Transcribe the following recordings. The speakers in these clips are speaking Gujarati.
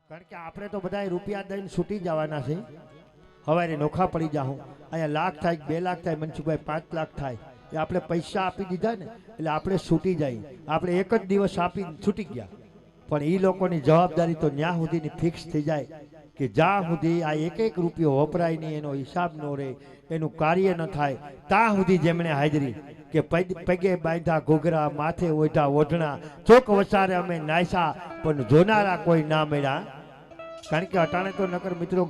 કારણ કે આપણે તો બધા રૂપિયા દઈને છૂટી જવાના છે. હવારે નોખા પડી જાઉં, અહીંયા લાખ થાય 2 લાખ થાય, મનસુખભાઈ 5 લાખ થાય, એ આપણે પૈસા આપી દીધા ને એટલે આપણે છૂટી જાય. આપણે એક જ દિવસ આપી છૂટી ગયા, પણ એ લોકોની જવાબદારી તો ન્યા સુધીની ફિક્સ થઈ જાય કે જ્યાં સુધી આ એક રૂપિયો વપરાય નહીં, એનો હિસાબ ન રહે, એનું કાર્ય ન થાય, ત્યાં સુધી જેમણે હાજરી કે પગે બાંધા ઘૂઘરા, માથે ઓઢા ઓઢણા, ચોક વસારે અમે નાસ્યા, પણ જોનારા કોઈ ના મળ્યા. કારણ કે અટાણે તો નકર મિત્રો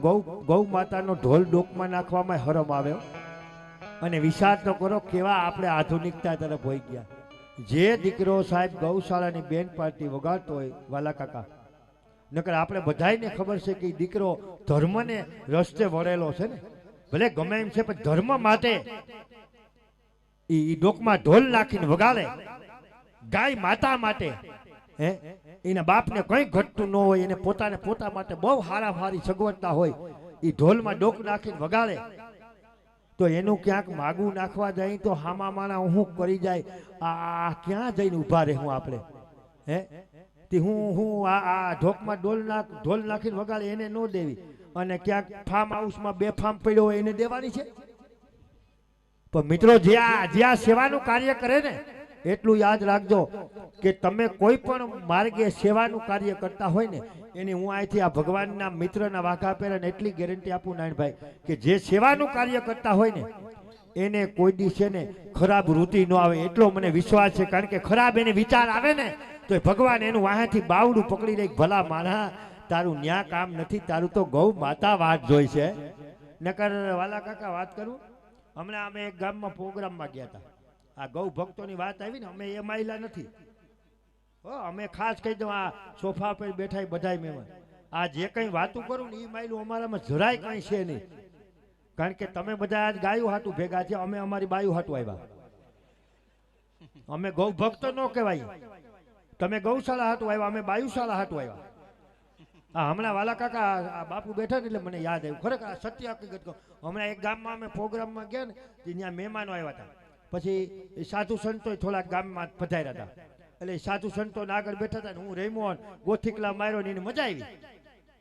ગૌ માતાનો ઢોલ ડોકમાં નાખવામાં હરમ આવ્યો. અને વિચાર તો કરો કેવા આપણે આધુનિકતા તરફ હોઈ ગયા. જે દીકરો સાહેબ ગૌશાળાની બેન્ડ પાર્ટી વગાડતો હોય વાલા કાકા, નકર આપણે બધાને ખબર છે કે દીકરો ધર્મને રસ્તે વળેલો છે ને, ભલે ગમે એમ છે પણ ધર્મ માટે એ ડોકમાં ઢોલ નાખીને વગાડે. ગાય માતા માટે હે એના બાપને કંઈ ઘટતું ન હોય, એને પોતા માટે બહુ હારી સગવડતા હોય, એ ઢોલમાં ડોક નાખીને વગાડે તો એનું ક્યાંક માગું નાખવા જાય તો હામા માણા હું કરી જાય. આ ક્યાં જઈને ઊભા રહેવું આપણે? હે તે હું આ ઢોકમાં ઢોલ નાખીને વગાડે એને ન દેવી, અને ક્યાંક ફાર્મ હાઉસમાં 2 ફાર્મ પડ્યો હોય એને દેવાની છે? પણ મિત્રો જ્યાં સેવાનું કાર્ય કરે ને, એટલું યાદ રાખજો કે તમે કોઈ પણ માર્ગે સેવાનું કાર્ય કરતા હોય ને, એની હું અહીંથી આ ભગવાનના મિત્રના વાઘા પહેરે એટલી ગેરંટી આપું નારાયણભાઈ કે જે સેવાનું કાર્ય કરતા હોય ને એને કોઈ દિવસે ને ખરાબ વૃત્તિ ન આવે, એટલો મને વિશ્વાસ છે. કારણ કે ખરાબ એને વિચાર આવે ને તો ભગવાન એનું વાહેથી બાવડું પકડી લે, ભલા માણા તારું ન્યા કામ નથી, તારું તો ગૌ માતા વાત જોઈ છે. નકર વાલા કાકા વાત કરું, હમણાં અમે એક ગામમાં પ્રોગ્રામમાં ગયા હતા. આ ગૌ ભક્તોની વાત આવી ને, અમે એ માયલા નથી હો, અમે ખાસ કહી દઉં આ સોફા પર બેઠા બધાય મહેમાન, આ જે કંઈ વાતું કરું ને એ માયલું અમારામાં જરાય કંઈ છે નહીં. કારણ કે તમે બધા આજ ગાયું હાટું ભેગા છે, અમે અમારી બાયું હાટું આવ્યા. અમે ગૌ ભક્ત ન કહેવાય. તમે ગૌશાળા હાટું આવ્યા, અમે બાયુશાળા હાટું આવ્યા. હા, હમણાં વાલા કાકા આ બાપુ બેઠા ને એટલે મને યાદ આવ્યું, ખરેખર સત્ય હકીકત કહું. હમણાં એક ગામમાં અમે પ્રોગ્રામમાં ગયા ને, ત્યાં મહેમાનો આવ્યા હતા. પછી સાધુ સંતો થોડાક ગામમાં પધાર્યા હતા, એટલે સાધુ સંતો આગળ બેઠા હતા ને હું રેમોન ગોથીકલા માર્યો ને એને મજા આવી.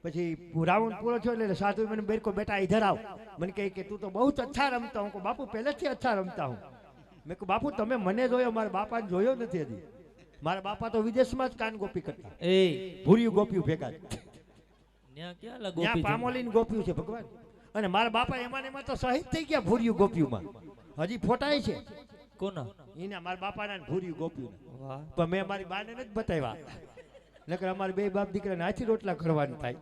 પછી રાઉન્ડ પૂરો થયો એટલે સાધુ મને બેરકો બેટા ઇધર આવ, મને કહે કે તું તો બહુ જ અચ્છા રમતા હું. બાપુ પહેલેથી અચ્છા રમતા હું. મેં કહું બાપુ તમે મને જોયો, મારા બાપાને જોયો નથી હજી. મારા બાપા તો વિદેશમાં જ કાન ગોપી કરતા, એ ભૂર્યું ગોપ્યું ભેગા, ત્યાં પામોલીન ગોપ્યું છે ભગવાન. અને મારા બાપા એમાં તો શહીદ થઈ ગયા ભૂર્યું ગોપ્યુંમાં. હજી ફોટા છે કોના એના, મારા બાપાના ભૂર્યું ગોપ્યું. પણ મેં મારી બાને નથી બતાવ્યા, નકર અમારે 2 બાપ દીકરાને હાથી રોટલા કરવાનું થાય.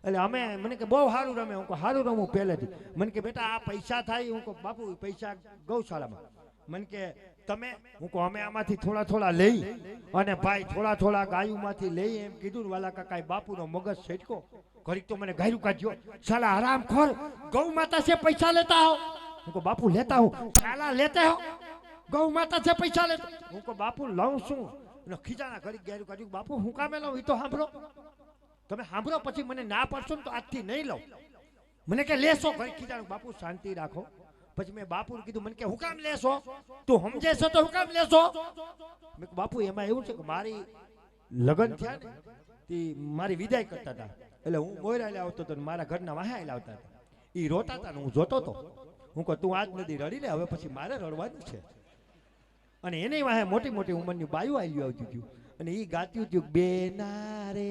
એટલે અમે મને કે બહુ સારું રમે, હું સારું રમું પહેલેથી. મને કે બેટા આ પૈસા થાય, હું કહું બાપુ પૈસા ગૌશાળામાં. મને કે તમે, હું કહું અમે આમાંથી થોડા લઈ, અને ભાઈ થોડા ગાયુંમાંથી લઈ, એમ કીધું ને વાલા કાકાએ બાપુનો મગજ છેટકો ઘડીક તો મને ગાયું કાઢ્યો, સાલા હરામ ખોર, ગૌ માતા છે પૈસા લેતા હો. હું કહું બાપુ લેતા હું, સાલા લેતે હો, ગૌ માતા છે પૈસા લેતા. હું કહું બાપુ લઉં શું? ખીજાના ઘડીક ગાયું કાઢ્યું. બાપુ હું કામે લઉં એ તો સાંભળો, તમે સાંભળો પછી મને ના પડશો ને તો આજથી નહીં લઉં. મને કે લેશો, ઘડીક ખીજાનું. બાપુ શાંતિ રાખો. પછી મેં બાપુને કીધું, મને કે હું કામ લેશો, તું સમજે છો તો હું કામ લેશો? મેં બાપુ એમાં એવું છે કે મારી લગ્ન થયા ને તે મારી વિદાય કરતા હતા, એટલે હું મોયરા આવતો હતો, મારા ઘરના વાહ્યા લાવતા હતા. એ રોતા હતા ને હું જોતો હતો. હું કહું તું આજ નથી રડી લે, હવે પછી મારે રડવાનું છે. અને એને વાહે મોટી ઉંમરની બાયું આવતી હતું, અને એ ગાતું હતું, બેના રે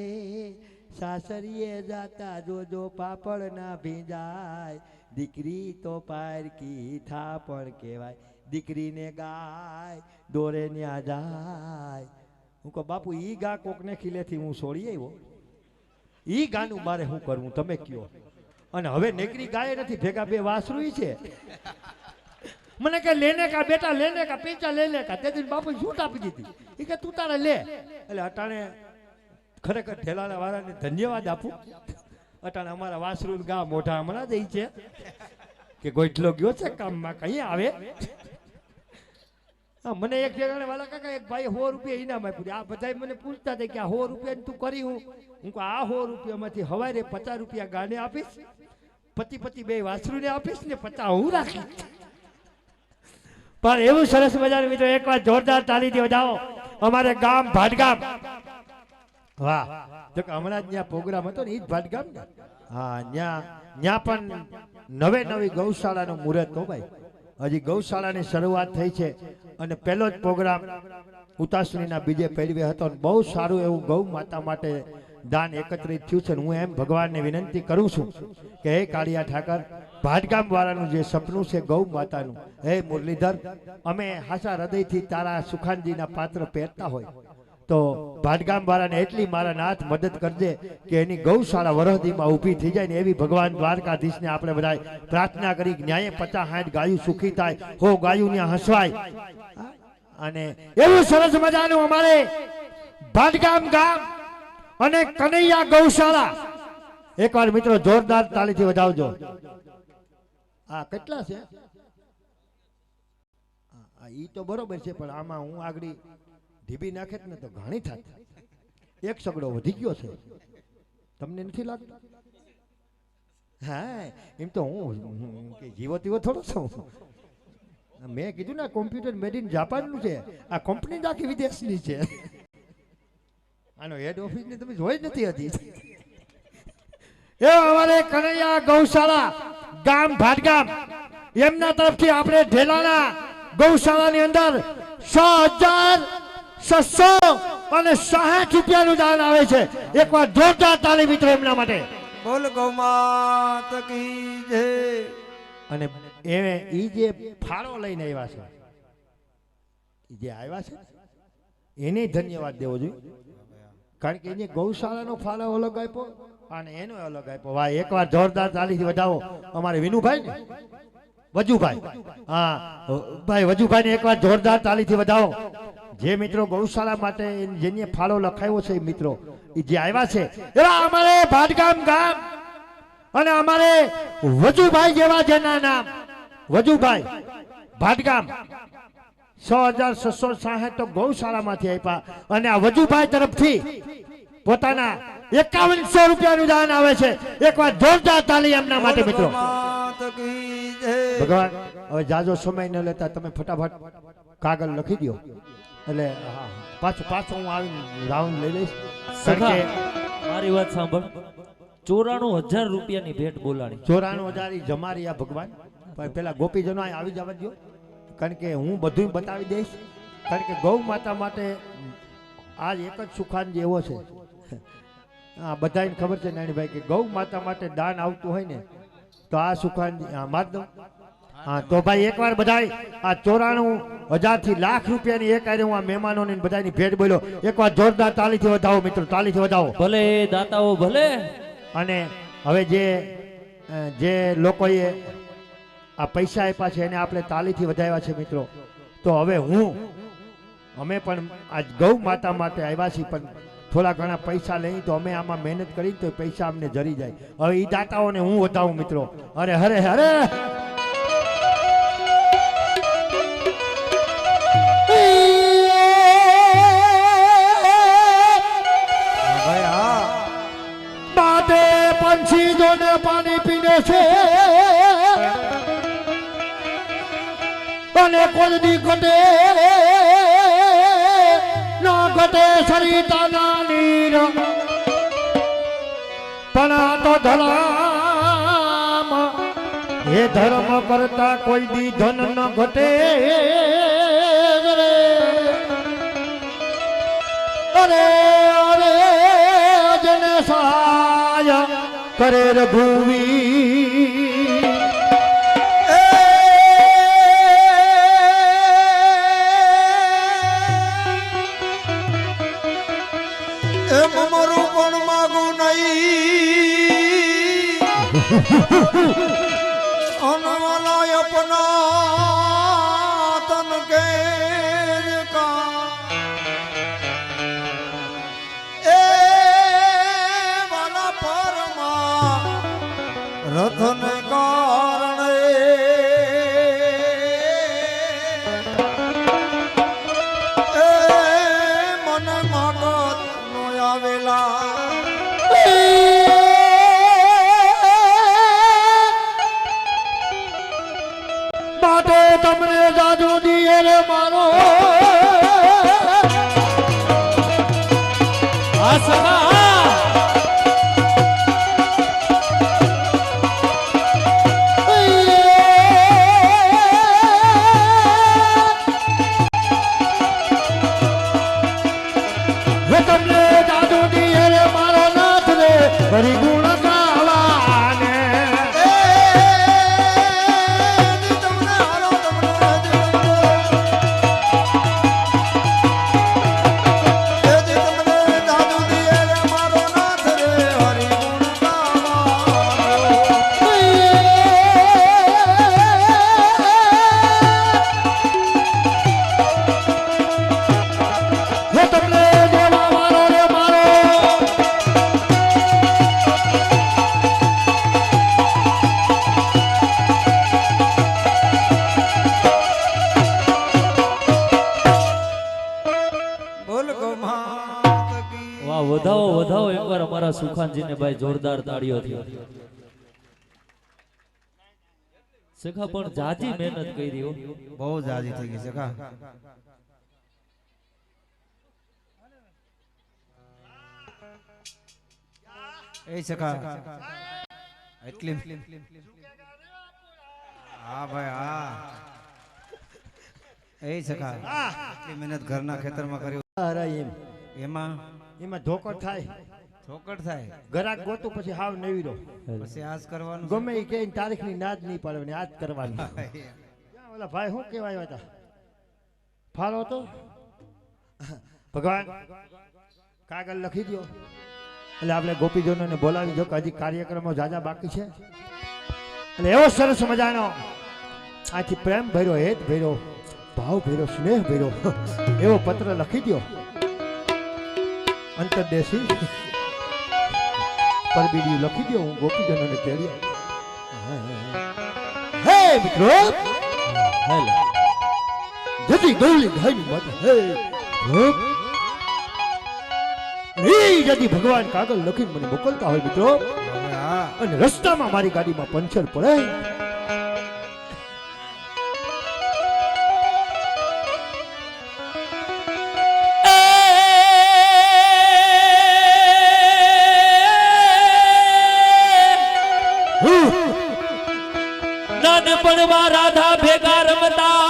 સાસરીએ જાતા જોજો પાપડ ના ભીંજાય, દીકરી તો પારકી થાપણ કહેવાય, દીકરીને ગાય દોરે ન્યા જાય. હું કહું બાપુ ઈ ગા કોકને ખીલેથી હું છોડી આવ્યો, ઈ ગાનું મારે શું કરવું તમે કયો? અને હવે નેકરી ગાય નથી, ભેગા 2 વાસરું છે. મને કે લેને કા બેટા, લેને કા પૈસા લેને કા. તે દિન બાપુ છૂટ આપી દીધી, એ કે તું તારે લે. એટલે અટાણે ખરેખર ઠેલાના વાળાને ધન્યવાદ આપું. અટાણે અમારા વાસરું ગા મોઢા હમણાં જ છે કે ગોઠલો ગયો છે કામમાં, કઈ આવે. મને એક જગ્યાએ વાલા કાકા એક ભાઈ 100 રૂપિયા ઇનામ આપ્યું. આ બધા મને પૂછતા હતા કે આ 100 રૂપિયા તું કરી હું કહું આ 100 રૂપિયામાંથી હવારે 50 રૂપિયા ગાને આપીશ, પતિ બે વાસરુને આપીશ ને 50 હું રાખીશ. પણ એવું સરસ મજાનું મિત્રો એકવાર જોરદાર તાલીથી વધાવો અમારે ગામ ભાટગામ. વાહ, તો હમણાં જ ત્યાં પ્રોગ્રામ હતો ને એ જ ભાટગામ ને. હા, ત્યાં પણ નવી ગૌશાળાનું મુહૂર્ત હો ભાઈ. હજી ગૌશાળાની શરૂઆત થઈ છે અને પહેલો જ પ્રોગ્રામ ઉતાસણીના બીજે પહેરવે હતો. બહુ સારું એવું ગૌ માતા માટે દાન એકત્રિત થયું છે. હું એમ ભગવાનને વિનંતી કરું છું કે હે કાળિયા ઠાકર, ભાટગામ વાળાનું જે સપનું છે ગૌ માતાનું, હે મુરલીધર, અમે હાસા હૃદયથી તારા સુખાનજીના પાત્ર પહેરતા હોય તો ભાટગામ વાળાને એટલી મારા નાથ મદદ કરજે કે એની ગૌશાળા વરહદીમાં ઊભી થઈ જાય ને એવી ભગવાન દ્વારકાધીશને આપણે બધા પ્રાર્થના કરી. ન્યાય 50-60 ગાયું સુખી થાય, હો ગાયું ત્યાં હસવાય. અને એવું સરસ મજાનું અમારે ભાટગામ ગામ અને કનૈયા ગૌશાળા એકવાર મિત્રો જોરદાર તાલીથી વધાવજો. આ કેટલા છે? ઈ તો બરોબર છે, પણ આમાં હું આગળ ઢીબી નાખે ને તો ઘણી થાત. એક સગડો વધી ગયો છે, તમને નથી લાગતું? હા, એમ તો હું કે જીવો તીવો થોડો છું. મેં કીધું ને કોમ્પ્યુટર મેડ ઇન જાપાનનું છે, આ કંપની જ આખી વિદેશની છે. આનો હેડ ઓફિસ ને તમે જોઈ નથી હતી. એ અમારે કનૈયા ગૌશાળા ગામ ભાટગામ એમના તરફથી આપણે ઢેલાના ગૌશાળાની અંદર 6,660 રૂપિયાનું દાન આવે છે. એકવાર જોરદાર તાળી મિત્રો એમના માટે. બોલ ગૌ માત કી જય. અને ઈ જે ફાળો લઈને આવ્યા છે, જે આવ્યા છે એને ધન્યવાદ દેવો જોઈએ, કારણ કે એને ગૌશાળાનો ફાળો અલગ આપ્યો અને એનો અલગ આપ્યો. વાહ, એકવાર જોરદાર તાળીથી વધાવો અમારે વિનુભાઈ ને વજુભાઈ. હા ભાઈ, વજુભાઈ ને એકવાર જોરદાર તાળીથી વધાવો. જે મિત્રો ગૌશાળા માટે જેને ફાળો લખાયો છે મિત્રો એ જે આવ્યા છે એવા અમારે ભાટગામ ગામ અને અમારે વજુભાઈ જેવા જેના નામ વજુભાઈ ભાટગામ 6,660 તો ગૌશાળામાંથી આપ્યા અને આ વજુભાઈ તરફથી પોતાના 5100 રૂપિયાનું દાન આવે છે. એકવાર જોરદાર તાળી એમના માટે મિત્રો. ભગવાન હવે જાજો સમય ન લેતા તમે ફટાફટ કાગળ લખી દો એટલે પાછું હું આવી રાઉન્ડ લઈ લઈશ. મારી વાત સાંભળ, 94,000 રૂપિયાની ભેટ બોલાણી. 94,000 જમારી આ ભગવાન. પણ પેલા ગોપીજનો આવી જવા દો, કારણ કે હું બધું બતાવી દઈશ. કારણ કે ગૌ માતા માટે આજ એક જ સુખાન જેવો છે. હા, બધાને ખબર છે નાનીભાઈ કે ગૌ માતા માટે દાન આવતું હોય ને તો આ સુખાન માર દઉં. હા, તો ભાઈ એકવાર બધા આ 94,000 થી લાખ રૂપિયાની એક આરે હું આ મહેમાનોને બધાની ભેટ બોલ્યો. એકવાર જોરદાર તાળીથી વધાવો મિત્રો, તાળીથી વધાવો. ભલે દાતાઓ ભલે. અને હવે જે લોકોએ આ પૈસા આપ્યા છે એને આપણે તાળીથી વધાવ્યા છે મિત્રો. તો હવે અમે પણ આજ ગૌ માતા માટે આવ્યા છીએ, પણ થોડા ઘણા પૈસા લઈ તો અમે આમાં મહેનત કરી તો પૈસા અમને જરી જાય. હવે એ દાતાઓને હું વધાવું મિત્રો. અરે હરે હરે બાદે પંછી જોને પાણી પીને છે અને કોઈ દી ઘટે ન ઘટે સરિતાના નીર, પણ આ તો ધર્મ એ ધર્મ કરતા કોઈ દી ધન ન ઘટે. અરે અરે જને સહાય કરે રઘુવીર. મારું પણ માગું નહીં અનવાલાય અપના તન કે એ વાલા પરમાં રથન કારણે વધાવો વધાવો એકવાર અમારા સુખાનજીને ભાઈ જોરદાર તાળીઓથી. સખા પણ જાજી મહેનત કરી હો. બહુ જાજી થઈ ગઈ સખા. એ સખા એટલી હા ભાઈ હા એ સખા એટલી મહેનત ઘરના ખેતરમાં કર્યું અરે એમ એમાં એમાં ધોકો થાય, ચોકડ થાય ગરાક ગોતું પછી હાવ નવીરો. પછી આજ કરવાનું ગમે એ કે તારીખની નાદ નહીં પાડવાની, આજ કરવાની. ક્યાં ઓલા ભાઈ શું કહેવાય હતા ફાળો તો ભગવાન કાગળ લખી દો એટલે આપણે ગોપીજનોને બોલાવી દો કે હજી કાર્યક્રમો જાજા બાકી છે. એટલે એવો સરસ મજાનો આથી પ્રેમ ભર્યો, હેત ભર્યો, ભાવ ભર્યો, સ્નેહ ભર્યો એવો પત્ર લખી દો અંતરદેશી પરબીડિયું લખી દો. હું ગોપીજનોને તેડી હે મિત્રો હેલો જતી ગૌલી ગાયની માતા હે ભોગ જતી ભગવાન કાગળ લખીને મને મોકલતા હોય મિત્રો, હા અને રસ્તામાં મારી ગાડીમાં પંચર પડે નાનપણમાં રાધા ભેગા રમતા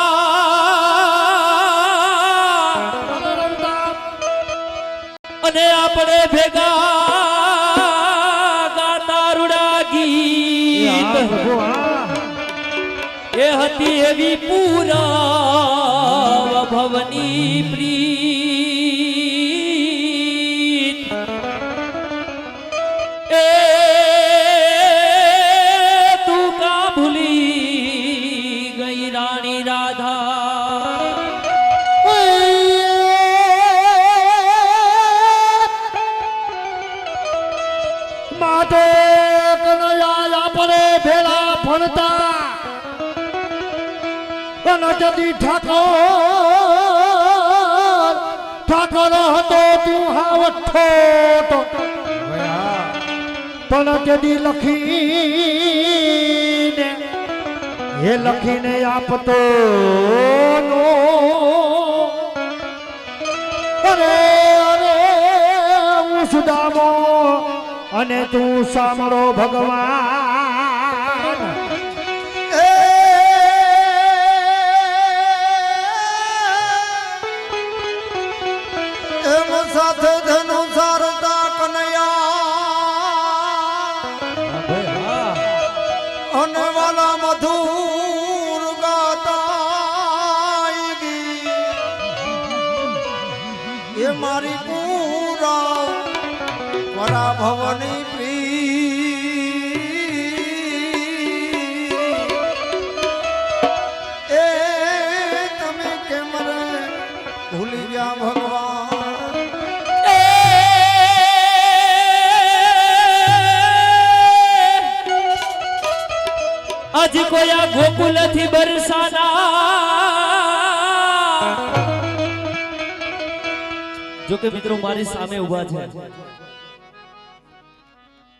અને આપણે ભેગા ગાતા રૂડા ગીત. એ હતી એવી પૂરા ભવની પ્રીત. એ તું કા ભૂલી ગઈ રાણી રાધા. માટે કનૈયા આપણે ભેળા ભણતા અને જતી ઠાકોર હતો તું હાવ ઠોઠ, ભાઈ હા પણ તેદી લખીને એ લખીને આપતો નો. અરે અરે હું સુદામો અને તું સાંભળો ભગવાન. એમ સાથે ધનુ સારતા કનૈયા અને વાલા મધુર ગાતા એ મારી પૂરા પરાભવની એ તમે કેમ રે ભૂલી ગયા ભગવાન. આજ કોઈ આ ગોકુલ થી બરસાના. જો કે મિત્રો મારી સામે ઉભા છે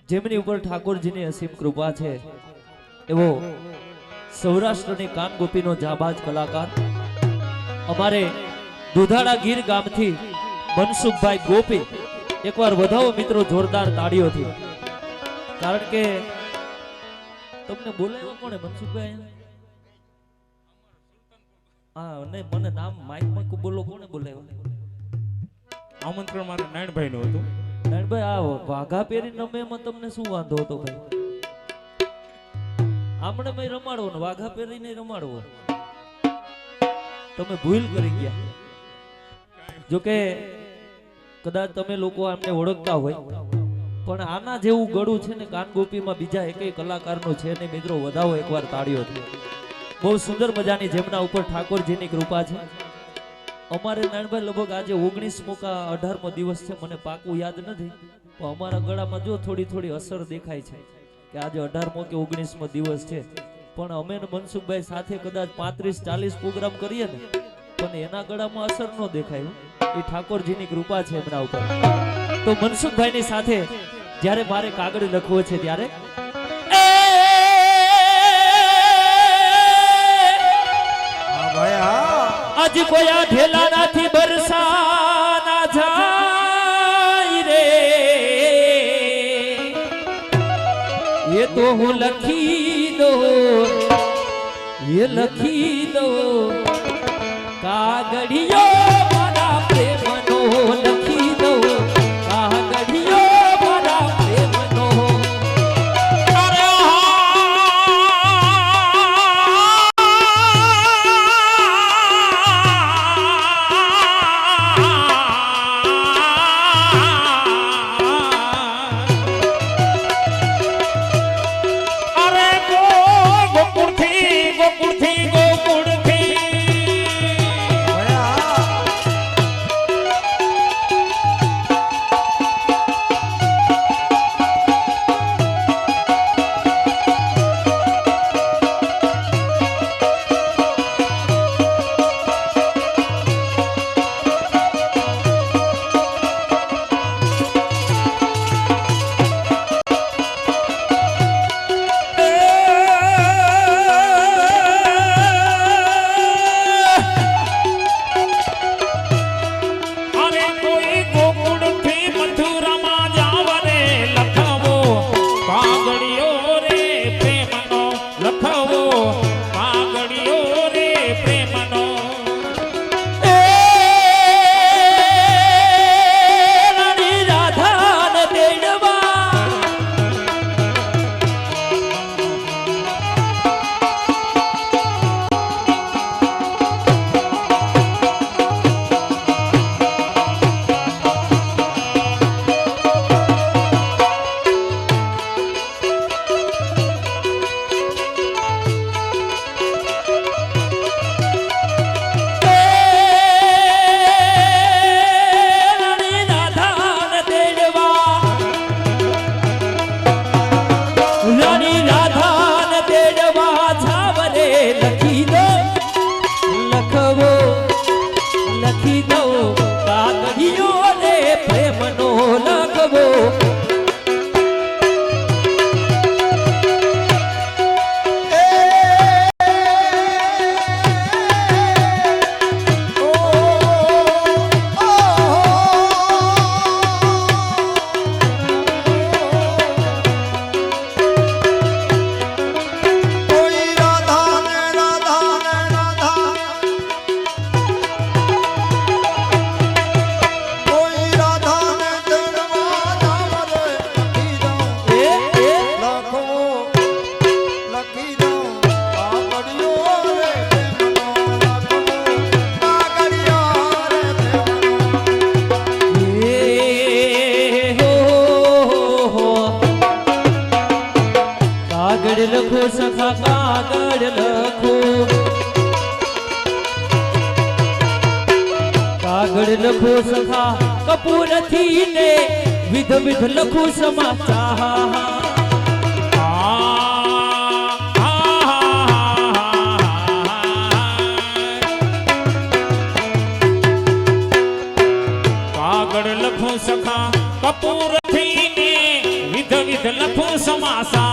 જેમની ઉપર ઠાકોરજીની અસીમ કૃપા છે એવો સૌરાષ્ટ્રની કાનગોપીનો જાબાજ કલાકાર અમારે દુધાળા ગીર ગામથી મનસુખભાઈ ગોપી. એકવાર વધાવો મિત્રો જોરદાર તાળીઓથી. કારણ કે તમને બોલાવ્યો કોણે મનસુખભાઈ? હા નહીં મને નામ માઇક બોલો કોણે બોલાવ્યો? આમંત્રણ મારા નારાયણભાઈ નું હતું. નારાયણભાઈ આ વાઘા પહેરી રમે એમાં તમને શું વાંધો હતો ભાઈ? આમણે મેં રમાડવો ને વાઘા પહેરીને રમાડવો, તમે ભૂલ કરી ગયા. જોકે કદાચ તમે લોકો આમને ઓળખતા હોય પણ આના જેવું ગળું છે ને કાનગોપીમાં બીજા એકેય કલાકારનું છે ને મિત્રો વધાવો એકવાર તાળીઓથી. બહુ સુંદર મજાની જેમના ઉપર ઠાકોરજીની કૃપા છે. અમારે નાનભાઈ લગભગ આજે 19મો કા 18મો દિવસ છે, મને પાકું યાદ નથી પણ અમારા ગળામાં જો થોડી થોડી અસર દેખાય છે કે આજે 18મો કે 19મો દિવસ છે. પણ અમે ને મનસુખભાઈ સાથે કદાચ 35-40 પ્રોગ્રામ કરીએ ને પણ એના ગળામાં અસર ન દેખાય. એ ઠાકોરજીની કૃપા છે એમના ઉપર. તો મનસુખભાઈની સાથે જ્યારે મારે કાગળ લખવો છે ત્યારે હા ભાઈ હા. આજ કોઈ આ ઢેલાનાથી બરસાના જાય રે, એ તો હું લખી દઉં, એ લખી દઉં કાગળિયો મારા પ્રેમનો, લખી દઉં કાગળિયો મારા પ્રેમનો. અરે કાગળ લખો સખા કપૂરથી ને વિધ વિધ લખો સમાચાર. કાગળ લખો સખા કપૂરથી ને વિધ વિધ લખો સમાચાર.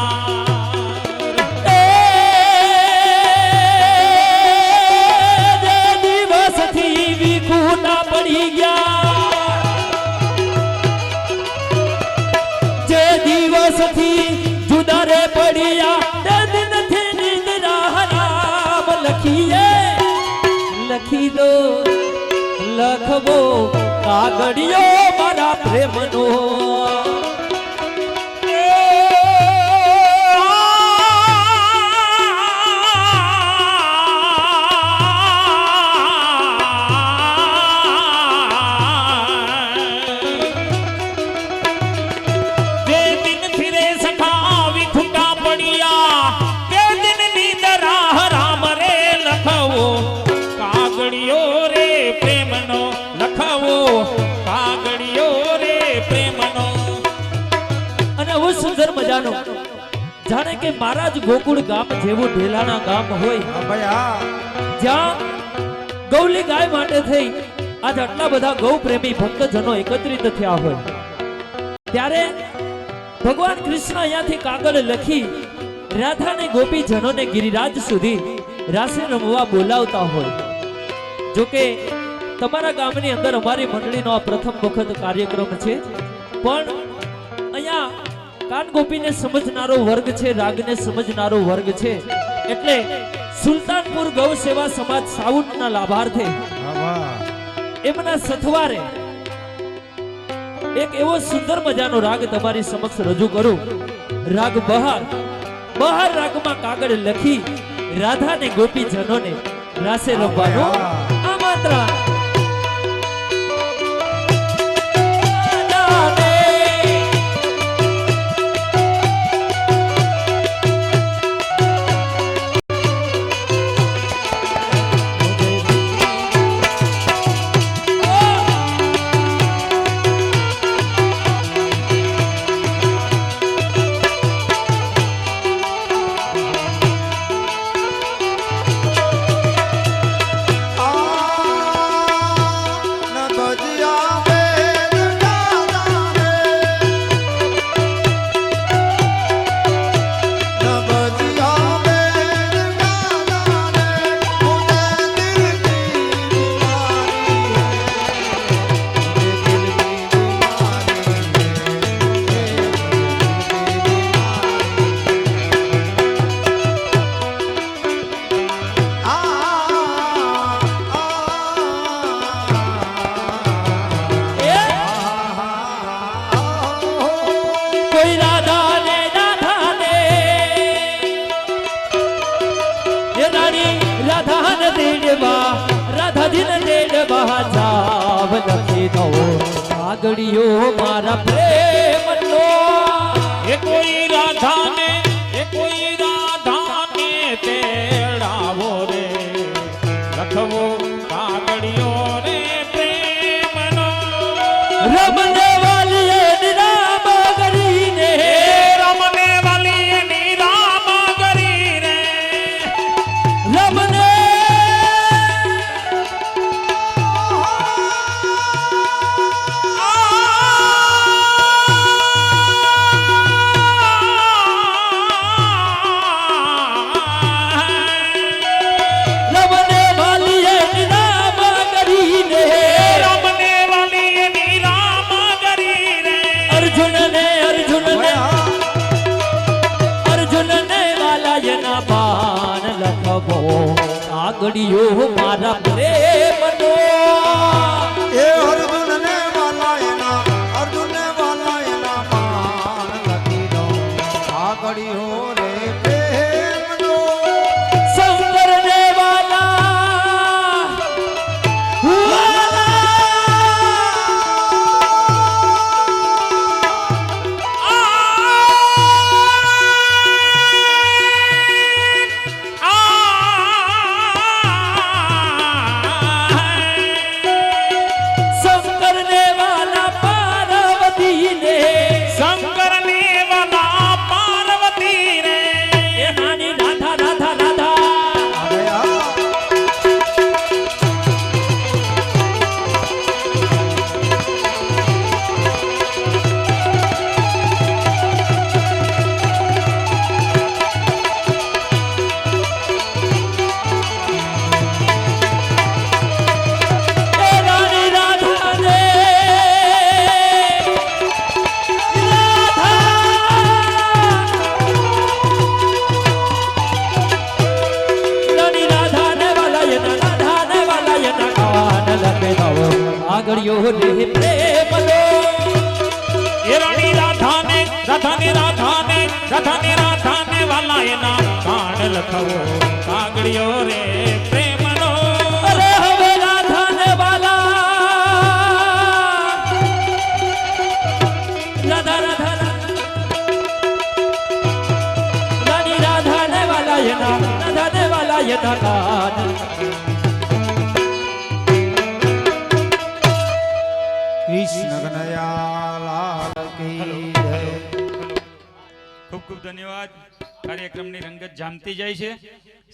પડી ગયા જે દિવસથી જુદા રે પડ્યા તે દિનથી નિંદરા હરામ લખીએ લખી દો લખવો કાગળિયો મારા પ્રેમનો. સુંદર મજાનો જાણે કે મારા જ ગોકુળ ગામ જેવું ઢેલાના ગામ હોય હા ભાઈ હા. જ્યાં ગૌલી ગાય માટે થઈ આજ આટલા બધા ગૌ પ્રેમી ભક્તજનો એકત્રિત થયા હોય ત્યારે ભગવાન કૃષ્ણ અહીંયાથી કાગળ લખી રાધાને ગોપીજનોને ગિરિરાજ સુધી રાસે રમવા બોલાવતા હોય. જોકે તમારા ગામની અંદર અમારી મંડળીનો આ પ્રથમ વખત કાર્યક્રમ છે, પણ અહીંયા કાન ગોપીને સમજનારો વર્ગ છે, રાગને સમજનારો વર્ગ છે, એટલે સુલતાનપુર ગૌ સેવા સમાજ સાઉન્ડના લાભાર્થે એમના સથવારે એક એવો સુંદર મજાનો રાગ તમારી સમક્ષ રજૂ કરું. રાગ બહાર રાગમાં કાગળ લખી રાધાને ગોપીજનોને રાસે રમવાનો આમંત્રણ. આગળીઓ મારા પ્રેમનો એ કોઈ રાધાને તેડાવો રે લખવો કાગળિયો રે પ્રેમનો. રમને વાલીએ નિરામ કરીને રમને વાલીએ નિરામ કરીને રમને આગળીઓ મારા પ્રેમનો એ અર્જુનને વાલા એના પાન લખી દો આગળીઓ રે પ્રેમનો. શંકરને વાલા આગળીઓ રે પ્રેમનો એ રાણી રાધાને વાલા એના કાન લખવો કાગળિયો રે પ્રેમનો. અરે હવે રાધાને વાલા રાણી રાધાને વાલા એના કાન કૃષ્ણ કનૈયા લાલ કી જય. ખૂબ ખૂબ ધન્યવાદ. કાર્યક્રમની રંગત જામતી જાય છે.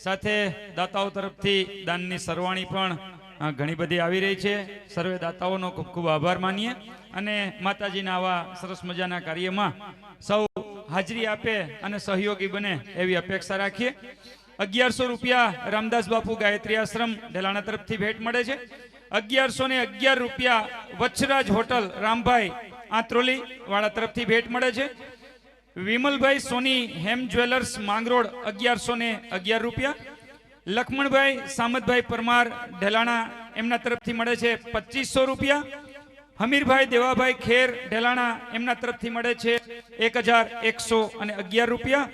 સાથે દાતાઓ તરફથી દાનની સરવાણી પણ ઘણી બધી આવી રહી છે. સર્વે દાતાઓનો ખૂબ ખૂબ આભાર માનીએ અને માતાજીના આવા સરસ મજાના કાર્યમાં સૌ હાજરી આપે અને સહયોગી બને એવી અપેક્ષા રાખીએ. 1100 રૂપિયા રામદાસ બાપુ ગાયત્રી આશ્રમ ઢેલાણા તરફથી ભેટ મળે છે. 1111 રૂપિયા વચ્છરાજ હોટલ રામભાઈ આંત્રોલી વાળા તરફથી ભેટ મળે છે. વિમલભાઈ સોની હેમ જ્વેલર્સ માંગરોળ 1111 રૂપિયા. લક્ષ્મણભાઈ સામતભાઈ પરમાર ઢેલાણા એમના તરફથી મળે છે 2500 રૂપિયા. હમીરભાઈ દેવાભાઈ ખેર ઢેલાણા એમના તરફથી મળે છે 1111 રૂપિયા.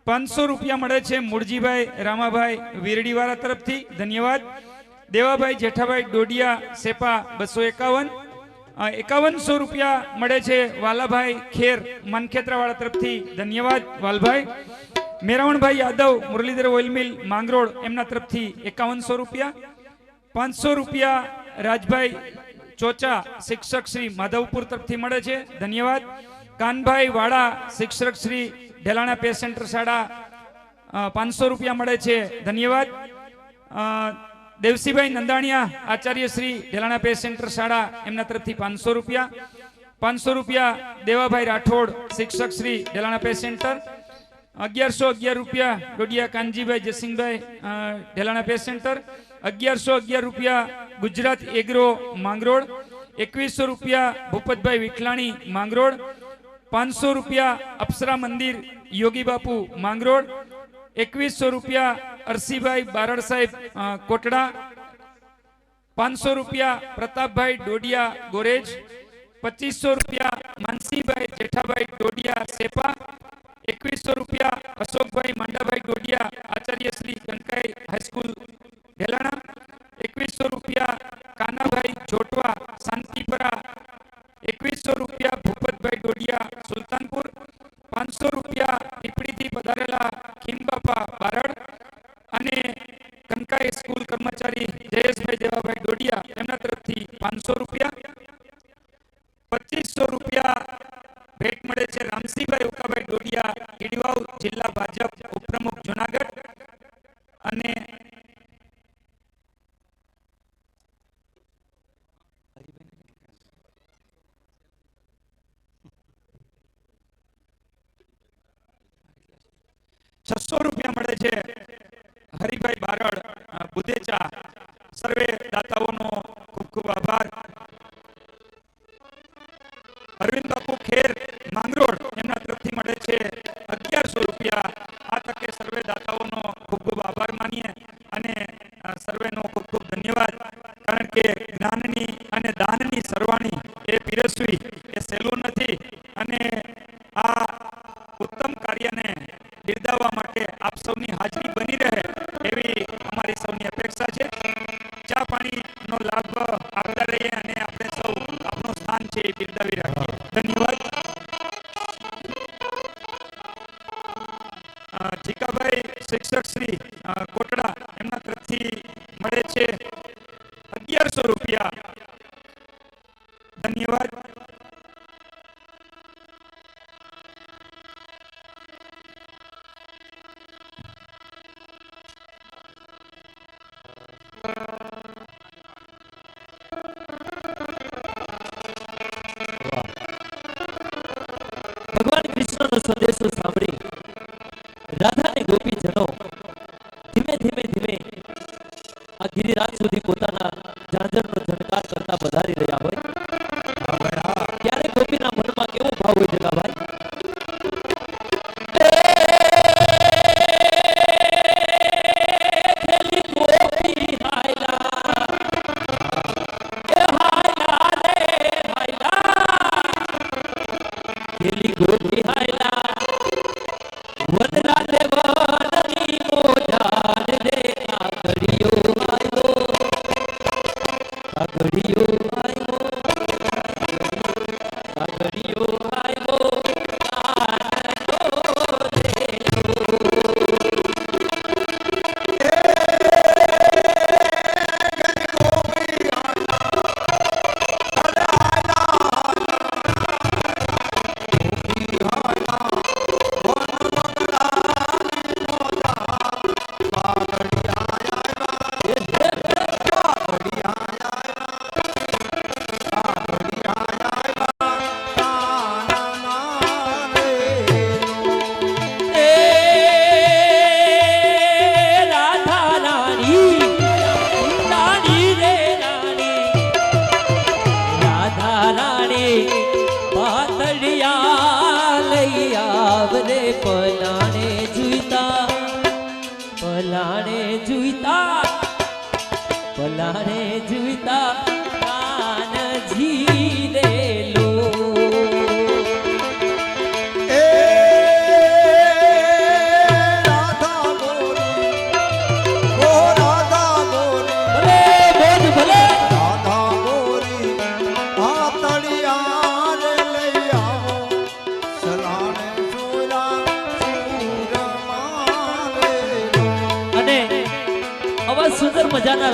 500 રૂપિયા મળે છે મુરજીભાઈ રામાભાઈ વીરડીવાળા તરફથી, ધન્યવાદ. દેવાભાઈ જેઠાભાઈ ડોડિયા સેપા 251. 5100 રૂપિયા મળે છે વાલાભાઈ ખેર માનખેત્રાવાળા તરફથી, ધન્યવાદ વાલભાઈ. મેરાવણભાઈ યાદવ મુરલીધર ઓઇલ મિલ માંગરોળ એમના તરફથી 5100 રૂપિયા. 500 રૂપિયા રાજભાઈ ચોચા શિક્ષક શ્રી માધવપુર તરફથી મળે છે, ધન્યવાદ. કાનભાઈ વાડા શિક્ષક શ્રી ઢેલાણા પે સેન્ટર શાળા 500 રૂપિયા મળે છે, ધન્યવાદ. દેવસીભાઈ નંદાણીયા આચાર્ય શ્રી ઢેલાણા પે સેન્ટર શાળા એમના તરફથી 500 રૂપિયા. 500 રૂપિયા દેવાભાઈ રાઠોડ શિક્ષક શ્રી ઢેલાણા પે સેન્ટર. 1111 રૂપિયા ડોડિયા કાનજીભાઈ જસિંગભાઈ ઢેલાણા પે સેન્ટર. 1111 રૂપિયા ગુજરાત એગ્રો માંગરોળ. 2100 રૂપિયા ભૂપતભાઈ વિખલાણી માંગરોળ. 500 રૂપિયા અપ્સરા મંદિર યોગી બાપુ માંગરોળ. 2100 રૂપિયા અરસીભાઈ બારડ સાહેબ કોટડા. 500 રૂપિયા પ્રતાપભાઈ ડોડિયા ગોરેજ. 2500 રૂપિયા માનસીભાઈ જેઠાભાઈ ડોડિયા સેપા. 2100 રૂપિયા અશોકભાઈ માંડાભાઈ ડોડિયા આચાર્ય શ્રી કનકાઈ હાઈસ્કૂલ ઢેલાણા. 2100 રૂપિયા કાનાભાઈ જોટવા શાંતિપરા. 2100 રૂપિયા ભૂપતભાઈ ડોડિયા સુલતાનપુર. 500 રૂપિયા પીપળીથી પધારેલા ખીમબાપા બારડ અને કનકાઈ સ્કૂલ કર્મચારી જયેશભાઈ દેવાભાઈ ડોડિયા એમના તરફથી 500 રૂપિયા. 2500 રૂપિયા ભેટ મળે છે રામસિંહભાઈ ઉકાભાઈ ડોડિયા ઈડવાવ જિલ્લા ભાજપ ઉપપ્રમુખ જુનાગઢ અને ₹600 મળે છે હરિભાઈ બારડ બુધેચા. સર્વે દાતાઓનો ખૂબ ખૂબ આભાર. અરવિંદ બાપુ ખેર માંગરોળ એમના તરફથી મળે છે 1100 રૂપિયા. આ તકે સર્વે દાતાઓનો ખૂબ ખૂબ આભાર માનીએ અને સર્વેનો ખૂબ ખૂબ ધન્યવાદ. કારણ કે જ્ઞાનની અને દાનની સરવાણી એ પીરસવી એ સહેલું નથી અને આ ઉત્તમ કાર્યને બિરદાવવા માટે આપ સૌની હાજરી બની રહે એવી અમારી સૌની અપેક્ષા છે. ચા પાણીનો લાભ આપતા રહીએ અને આપણે સૌ આપનું સ્થાન છે એ બિરદાવી રાખીએ. ધન્યવાદ. જીકાભાઈ શિક્ષક શ્રી કોટડા એમના તરફથી મળે છે 1100 રૂપિયા, ધન્યવાદ. ભગવાન કૃષ્ણનો સંદેશો સાંભળી રાધા અને ગોપીજનો ધીમે ધીમે ધીમે આ ગિરિરાજ સુધી પોતાના ઝાંઝરનો ઝણકાર કરતા વધારી રહ્યા હોય ત્યારે ગોપીના મનમાં કેવો ભાવ હોય જગાભાઈ?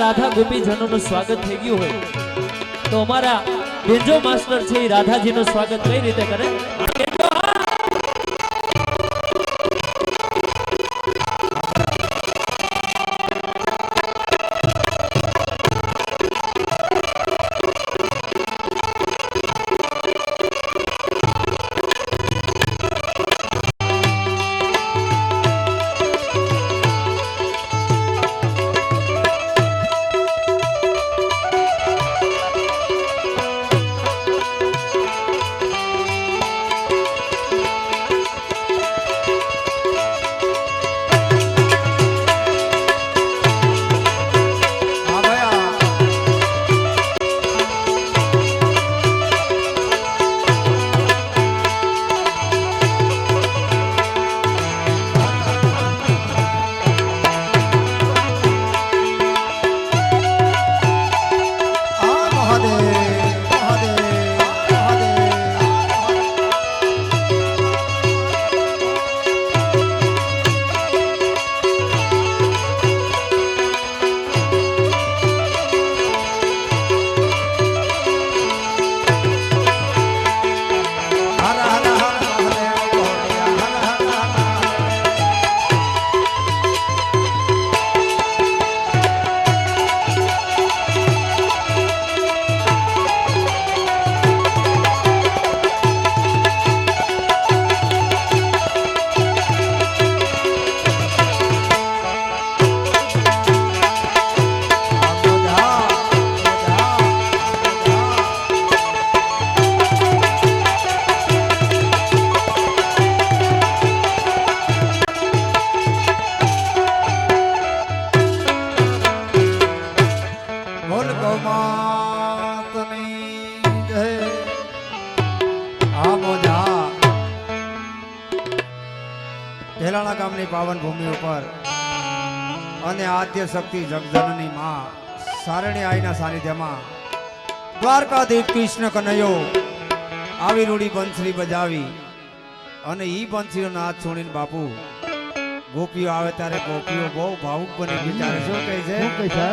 રાધા ગોપીજનોનું સ્વાગત થઈ ગયું હોય તો અમારા બેન્જો માસ્ટર છે એ રાધાજીનું સ્વાગત કઈ રીતે કરે? હા ભયા આ મહાદેવ મહાદેવ મહાદેવ હર હર હર મહાદેવ હર હર હર બોલ ગૌમાતની જય આ મોજા ઢેલાણા ગામની પાવન ભૂમિ ઉપર અને આદ્ય શક્તિ જગજનની માં સારણી આઈના સાનિધ્યમાં દ્વારકાધીશ કૃષ્ણ કનૈયો આવી રૂડી બંસરી બજાવી અને ઈ બંસરીનો નાદ સુણીને બાપુ ગોપીઓ આવે ત્યારે ગોપીઓ બહુ ભાવુક બની વિચારે શું કહે છે શું કહે છે?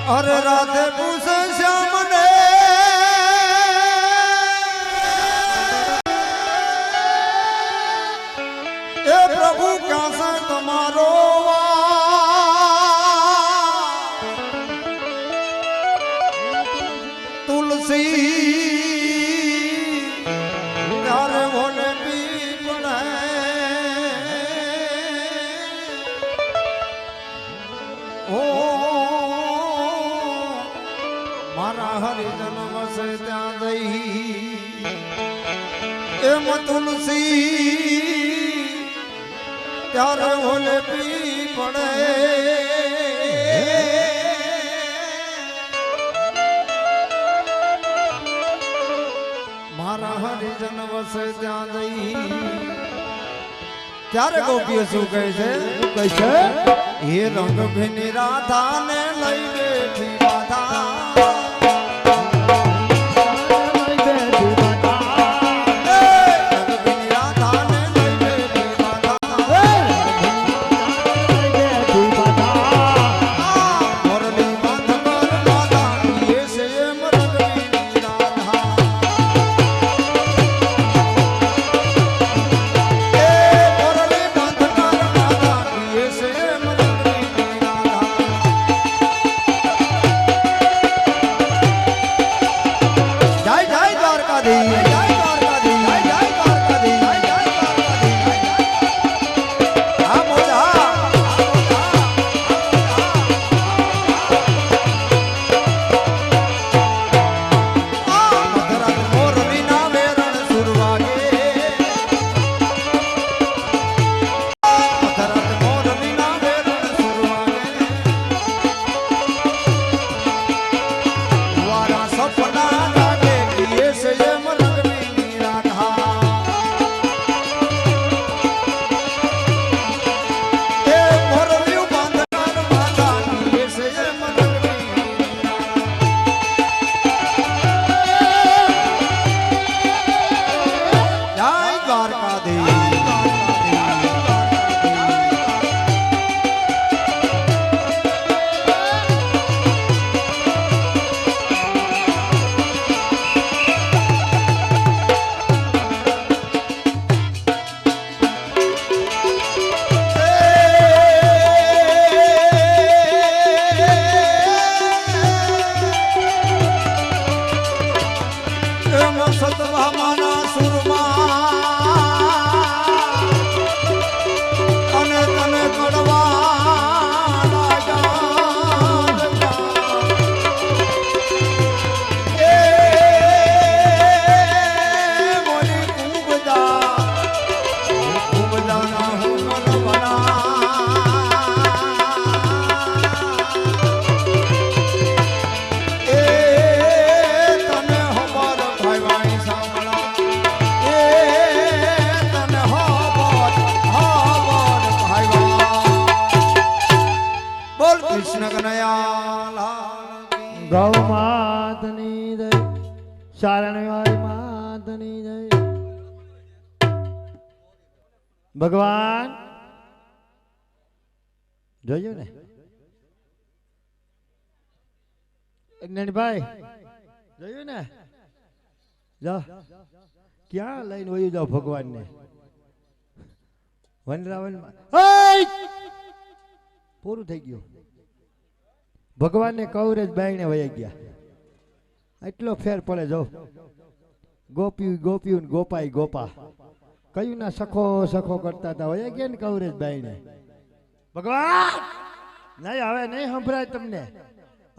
અરે રાધે પૂછે શ્યામ ને એ પ્રભુ ક્યાં છે તમારો તુલસી ત્યારે ભોલે પીપળે ઓ મારા હરિજન વસે ત્યાં જઈ એમ તુલસી ત્યારે ભોલે પીપળે મારા હરિજન વસે ત્યાં જઈ ત્યારે ગોપીઓ શું કહે છે શું કહે છે? એ રંગ ભીની રાધા ને લઈ બેઠી રાધા સતભામાના સુરમાં અને તને કડવા લાગ્યા. એ મોરી કુંભજાના હું મનવણા. એ તને હમાર ભાઈ સાંભળા. એ તને હમાર ભાઈ. બોલ કૃષ્ણ કનૈયા લાલ કી. ગૌ માતની જય, શારણ્યવાળી માતની જય. ભગવાન જોયું ને જ્ઞાનભાઈ, જોયું ને? જાઓ ક્યાં લઈને વયું જાઓ ભગવાન ને. વનરાવન પૂરું થઈ ગયું. ભગવાનને કવરેજ બાઈને વયા ગયા. એટલો ફેર પડે. જો ગોપ્યું ગોપ્યું ને ગોપાઈ ગોપા કયું ના સખો સખો કરતા હતા, વયા ગયા ને કવરેજ બાઈને. ભગવાન નહીં, હવે નહીં સંભળાય તમને.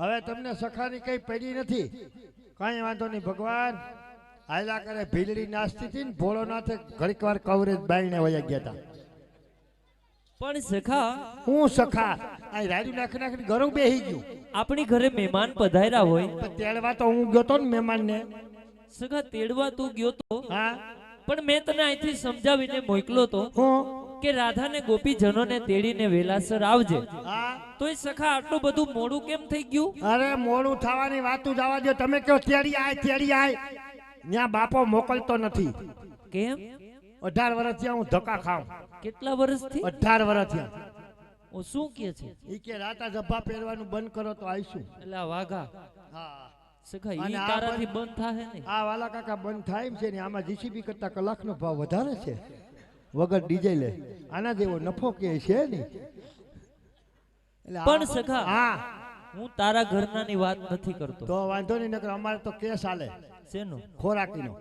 હવે તમને સખાની કઈ પડી નથી. કઈ વાંધો નહીં. ભગવાન હાયલા કરે ભીલડી નાસ્તી હતી ને ભોળોનાથે ઘડીક વાર કવરેજ બાઈને વયા ગયા હતા. પણ સખા, હું સખા આ રાડ્યું નાખી નાખી ઘરું બેહી ગયું. આપણી ઘરે મહેમાન પધાર્યા હોય, પણ તેડવા તો હું ગયો તો ને મહેમાન ને. સખા તેડવા તું ગયો તો, હા પણ મેં તને અહીંથી સમજાવીને મોકલો તો હું કે રાધાને ગોપીજનોને તેડીને વેલાસર આવજે. હા તોય સખા આટલું બધું મોડું કેમ થઈ ગયું? અરે મોડું થવાની વાતું જવા દો. તમે કયો તેડી આય તેડી આય. ત્યાં બાપો મોકલતો નથી. કેમ? 18 વર્ષ થયા હું ધક્કા ખાઉં. કેટલા વર્ષથી? 18 વર્ષ થયા. ઓ શું કે છે? ઈ કે રાતા જબ્બા પહેરવાનું બંધ કરો તો આવીશું. એટલે આ વાઘા હા સખા અને ઈ આ તારાથી બંધ થાહે ને? આ વાલા કાકા બંધ થાય એમ છે ને. આમાં જીસીબી કરતા કલાકનો ભાવ વધારે છે વગર ડીજે લે. આના જેવો નફો કે છે ને. એટલે પણ સખા, હા હું તારા ઘરનાની વાત નથી કરતો. તો વાંધો નહીં. નકર અમારે તો કેસ હાલે શેનો? ખોરાકીનો.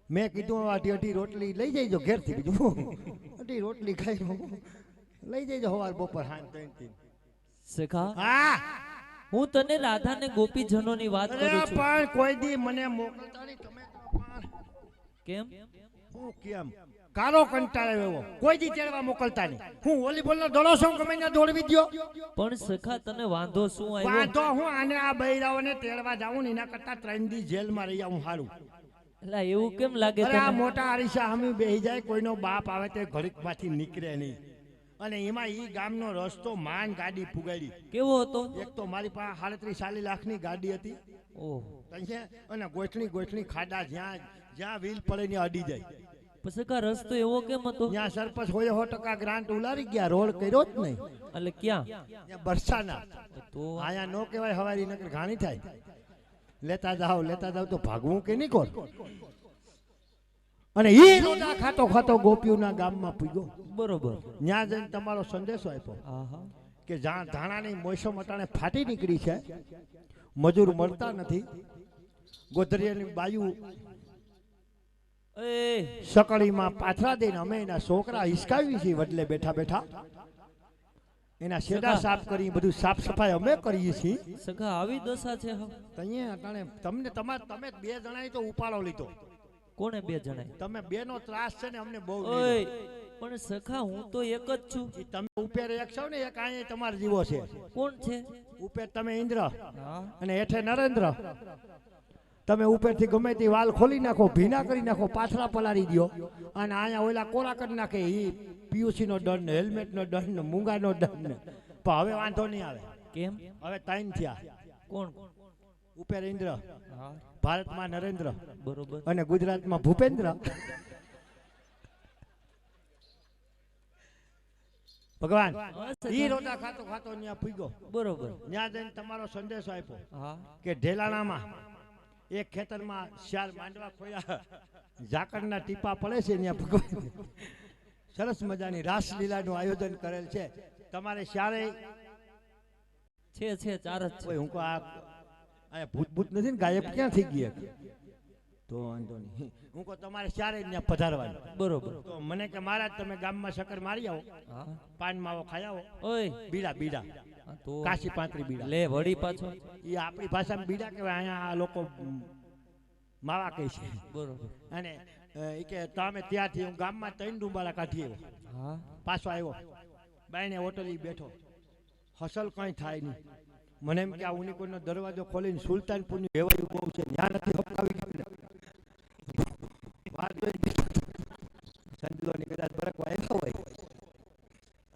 મેં કીધું અઢી રોટલી લઈ જઈજો ઘેરથી. બીજું અઢી રોટલી ખાઈ લઈ જઈજો સવાર બપોર સાંજ 3 સખા, હા હું તને રાધાને ગોપીજનોની વાત અરે કરું છું. પણ કોઈ દી મને મોકલતા નહીં. તમે તો પણ કેમ? હું કેમ કારો કંટાળ્યો એવો કોઈ દી તેડવા મોકલતા નહીં. હું વોલીબોલનો દડો છું ગમે ત્યાં દોડવી દ્યો. પણ સખા તને વાંધો શું આવ્યો? વાંધો હું આને આ બૈરાઓને તેડવા જાઉં ને એના કરતા 3 દી જેલમાં રહી આવું સારું. એટલે એવું કેમ લાગે અરે આ તને? મોટા અરીસા હમી બેહી જાય. કોઈનો બાપ આવે તે ઘડીકમાંથી નીકળે નહીં. અને એમાં ઈ ગામનો રસ્તો માન ગાડી પુગાડી. કેવો હતો? એક તો મારી પાસે 37 લાખની ગાડી હતી. ઓહ, અને ગોઠણી ખાડા જ્યાં જ્યાં વ્હીલ પડે ને અડી જાય. પછી સખા રસ્તો એવો કેમ હતો? ત્યાં સરપંચ હોય 100% ગ્રાન્ટ ઉલારી ગયા. રોડ કર્યો જ નહીં. એટલે ક્યાં? ત્યાં બરસાના તો આયા નો કહેવાય. હવારી નકર ઘાણી થાય. લેતા જાવ તો ભાગવું કે નહીં કોણ. અને ઈ રોટા ખાતો ખાતો ગોપીઓના ગામમાં પૂગ્યો. બરોબર. ત્યાં જઈને તમારો સંદેશો આપ્યો આહા, કે ધાણાની મોસમ અટાણે ફાટી નીકળી છે. મજૂર મળતા નથી. ગોધરિયાની બાયુ એ સકળીમાં પાથરા દઈને અમે એના છોકરા હિસકાવી છે. વડલે બેઠા બેઠા એના શેડા સાફ કરી બધું સાફ સફાઈ અમે કરીએ છીએ. સખા આવી દશા છે હવે? અહીંયા અટાણે તમે 2 જણાએ તો ઉપાડો લીધો. કોને 2 જણાય? તમે 2 નો ત્રાસ છે ને અમને બહુ ઓય, લીધો. પણ સખા હું તો એક જ છું. ઈ તમે ઉપર એક છો ને એક અહીંયા તમારો જીવો છે. કોણ છે? ઉપર તમે ઇન્દ્ર હા, અને હેઠે નરેન્દ્ર. તમે ઉપરથી ગમે તે વાલ ખોલી નાખો, ભીના કરી નાખો, પાથરા પલાળી દો અને અહીંયા ઓલા કોરા કરી નાખે. ઈ પીયુસી નો દંડ ને હેલ્મેટ નો દંડ ને મૂંગા નો દંડ ને. પણ હવે વાંધો નહીં આવે. કેમ? હવે 3 થયા. કોણ? ઉપર ઇન્દ્ર, હા, ભારતમાં નરેન્દ્ર બરોબર. અને ગુજરાતમાં ભૂપેન્દ્ર. ભગવાન હા, સખા. ઈ રોટા ખાતો ખાતો ત્યાં પૂગ્યો. બરોબર. ત્યાં જઈને તમારો સંદેશો આપ્યો હા, કે ઢેલાણામાં એક ખેતરમાં 4 માંડવા ખોયા. ઝાકળના ટીપા પડે છે. ત્યાં ભગવાન સરસ મજાની રાસલીલાનું આયોજન કરેલ છે. તમારે ચારે છે 4 જ છે. કોઈ હું આ ભૂત નથી ને ગાયબ ક્યાં થઈ ગઈ? તો વાંધો નહીં. હું કહું તમારે ચારે ત્યાં પધારવાનું. બરોબર. તો મને કે મહારાજ તમે ગામમાં શક્કર મારી આવો, હા પાન માવો ખાઈ આવો. ઓય બીડા બીડા હા, તો કાશી પાંત્રી બીડા. લે વળી પાછો. એ આપણી ભાષામાં બીડા કહેવાય, અહીંયા આ લોકો માવા કહે છે. બરોબર. અને એ કે તમે ત્યાંથી હું ગામમાં 3 ડુંબાળા કાઢી આવ્યો, હા પાછો આવ્યો, બાઈને હોટલી બેઠો, હસલ કંઈ થાય નહીં. મને એમ કે આ ઉનીકોટનો દરવાજો ખોલીને સુલતાનપુરની વેવાયું બહુ છે, ત્યાં નથી હપકાવી ગયું ને. વાત જોઈ સંજલોની કદાચ બરકવા આવ્યા હોય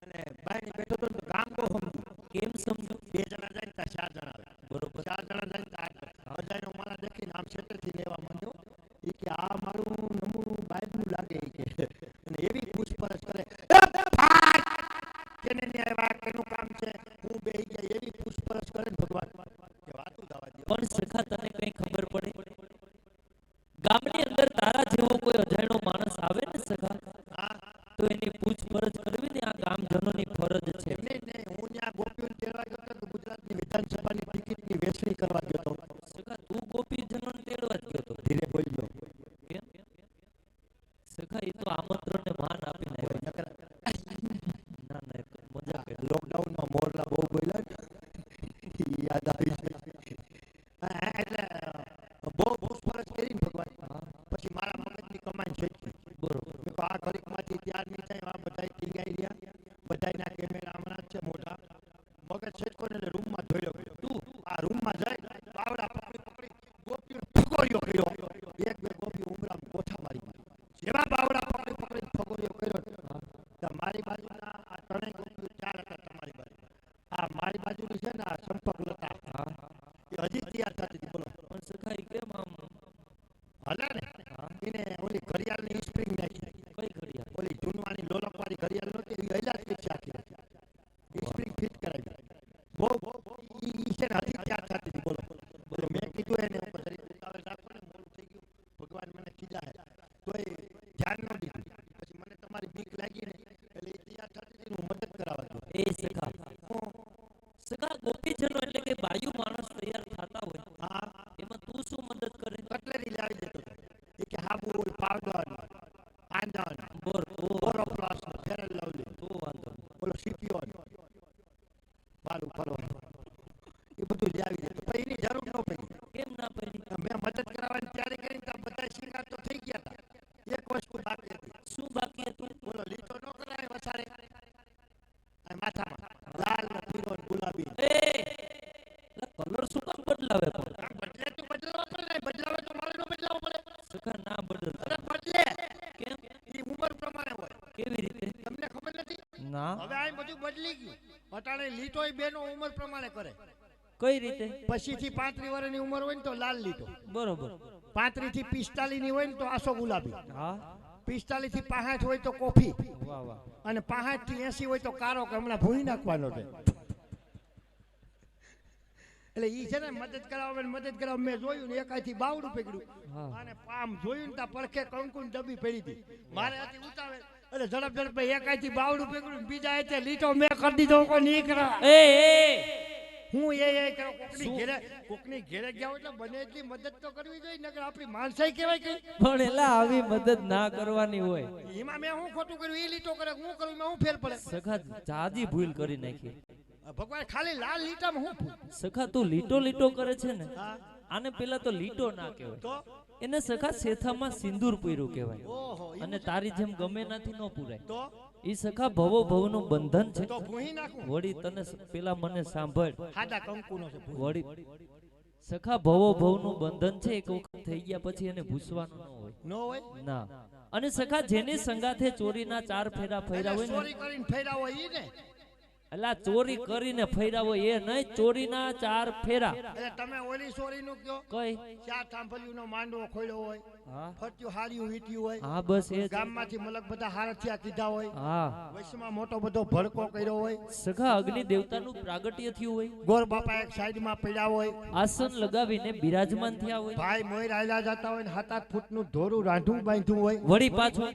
અને બાઈને બેઠો તો ગામ બહુ સમજુ. કેમ સમજો? 2 જણા જાય ને ત્યાં 4 જણા આવે. બરોબર. 4 જણા જાય ને ત્યાં 8. બધાનો મારા દેખીને આમ ક્ષેત્રથી લેવા માંડ્યો. એ કે આ મારું નમૂનું બાયનું લાગે એ કે, અને એવી પૂછપરછ કરે, કેને નહીં આવ્યા, કેનું કામ છે, હું બેહી ગયા, એવી પૂછપરછ કરે ને ભગવાન કે વાતું જવા દે. પણ સખા તને કઈ ખબર પડે? ગામની અંદર તારા જેવો કોઈ અજાણ્યો માણસ આવે ને સખા, હા તો એની પૂછપરછ કરવી ને આ ગામજનોની ફરજ છે. નહીં નહીં, હું ત્યાં ગોપીઓને તેડવા ગયો હતો તો ગુજરાતની વિધાનસભાની ટિકિટની વેચણી કરવા ગયો હતો. સખા તું ગોપીજનોને તેડવા જ ગયો તો? ધીરે બોલજો. કેમ? સખા એ તો આમંત્રણને માન આપીને આવ્યા. ના ના મજા કરે. લોકડાઉનમાં મોરલા બહુ બોલ્યા ને, ઈ યાદ આવી છે. હા, એટલે બહુ પૂછપરછ કરી ને ભગવાન. પછી મારા મગજની કમાન છે. બરોબર. મેં કહ્યું આ ઘડીકમાંથી ત્યાર નહીં થાય, આ બધાય ટીંગાઈ રહ્યા, બધાયના કેમેરા હમણાં જ છે મોટા. મગજ છેટકો ને એટલે રૂમમાં ધોયો ગયો. તું આ રૂમમાં જઈ બાવડા પકડી પકડી ગોપીનો ફગોરિયો કર્યો. 1-2 ગોપી ઉમરામાં ગોઠા મારી. જેવા બાવડા પકડી પકડી ફગોરિયો કર્યો, તો મારી બાજુના આ 3 ગોપીઓ 4 હતા તમારી બાજુ. આ મારી બાજુની છે ને આ સંપર્ક લતા, એ હજી તૈયાર થતી હતી. બોલો પણ સખા ઈ કેમ આમ હલે ને એને ઓલી ઘડિયાળની સ્પ્રિંગ નાખી. કઈ ઘડિયાળ? ઓલી જૂનવાણી લોલકવાળી ઘડિયાળ નહોતી, એ હૈલા જ પીછે આખી સ્પ્રિંગ ફિટ કરાવી. બહુ ઈ છે ને હજી તૈયાર થતી હતી. બોલો બોલો મેં કીધું એને ઉપર જરી ઉતાવળ રાખો ને, મોડું થઈ ગયું, ભગવાન મને ખીજાય. તો એ ધ્યાન ન દીધું. પછી મને તમારી બીક લાગી ને એટલે એ તૈયાર થતી હતી ને હું મદદ કરાવવા ગયો. એ સખા સખા ગોપીજનો એટલે કે બાયુ માણસ તૈયાર થતા હોય, હા, એમાં તું શું મદદ કરે? કટલેરી લાવી દેતો હતો. એ કે હાબુ પાવડર આંજણ બોરો પ્લસ ફેરલ લવલી તો વાંધો નહીં. બોલો સીપીઓ બાલું ફરવાનું એ બધું લાવી દેતો. પણ એની જરૂર ન પડી. કેમ ના પડી? મેં મદદ કરાવવાની તૈયારી કરીને તો બધા શિકાર તો થઈ ગયા હતા. એક વસ્તુ બાકી હતી. શું બાકી હતું? બોલો લીટો ન કરાય વસારે આ માથામાં લાલ ને પીળો ને ગુલાબી. કલર શું કામ બદલાવે? પણ બદલે તો બદલાવો પડે ને, બદલાવે તો મારે ન બદલાવો પડે. સખા ના બદલતા. અરે બદલે કેમ? એ ઉંમર પ્રમાણે હોય. કેવી રીતે? તમને ખબર નથી? ના. હવે આ બધું બદલી ગયું. અટાણે લીટોય બેનો ઉંમર પ્રમાણે કરે. કઈ રીતે? પછીથી 35 વર્ષની ઉંમર હોય ને તો લાલ લીટો, બરોબર. 35 થી 45 ની હોય ને તો આસો ગુલાબી, હા 45 થી 65 હોય તો કોફી, વાહ વાહ. અને 65 થી 80 હોય તો કારો કે હમણાં ભૂઈ નાખવાનો છે. એટલે ઈ છે ને મદદ કરાવવા મેં જોયું ને એકાઈથી બાવડું પકડ્યું હા. અને આમ જોયું ને ત્યાં પડખે કંકુની ડબ્બી પડી હતી. મારે હતી ઉતાવે એટલે ઝડપ એકાઈથી બાવડું પકડ્યું, બીજા એ લીટો મેં કરી દીધો. કોઈ નીકળા એ હું એ કરો કોકની ઘેરે ગયા એટલે બને એટલી મદદ તો કરવી જોઈએ, નકર આપણી માણસાઈ કહેવાય કઈ. પણ એલા આવી મદદ ના કરવાની હોય. એમાં મેં હું ખોટું કર્યું, એ લીટો કરે હું કરું, એમાં હું ફેર પડે. સખા જાજી ભૂલ કરી નાખી. ભગવાન ખાલી લાલ લીટામાં હું ભૂલ. સખા તું લીટો કરે છે ને, હા આને પેલા તો લીટો ના કહેવાય, તો એને સખા શેથામાં સિંદૂર પૂર્યું કહેવાય. ઓહો અને તારી જેમ ગમે નાથી ન પૂરાય. તો ઈ સખા ભવો ભવનું બંધન છે. તો ભૂહી નાખું. વળી તને પેલા મને સાંભળ, ખાધા કંકુનો છે ભૂહી. વળી સખા ભવો ભવનું બંધન છે, એક વખત થઈ ગયા પછી એને ભૂસવાનું ન હોય. ન હોય ના. અને સખા જેની સંગાથે ચોરીના 4 ફેરા ફર્યા હોય ચોરી ને, કરીને ફેરાવો ઈ ને. એલા ચોરી કરીને ફર્યા હોય એ નહીં, ચોરીના 4 ફેરા. એટલે તમે ઓલી ચોરીનું કયો, કઈ? 4 થાંભલીઓનો માંડવો ખોલ્યો હોય, હા ફરત્યું હાર્યું વીટ્યું હોય, હા બસ એ જ. ગામમાંથી મલક બધા હારથિયા કીધા હોય, હા વૈશ્વમાં મોટો બધો ભડકો કર્યો હોય, સખા અગ્નિ દેવતાનું પ્રાગટ્ય થયું હોય, ગોર બાપા એક સાઈડમાં પડ્યા હોય, આસન લગાવીને બિરાજમાન થયા હોય, ભાઈ મોય રાયલા જતા હોય ને 7-8 ફૂટનું ધોરું રાંઢું બાંધ્યું હોય. વળી પાછો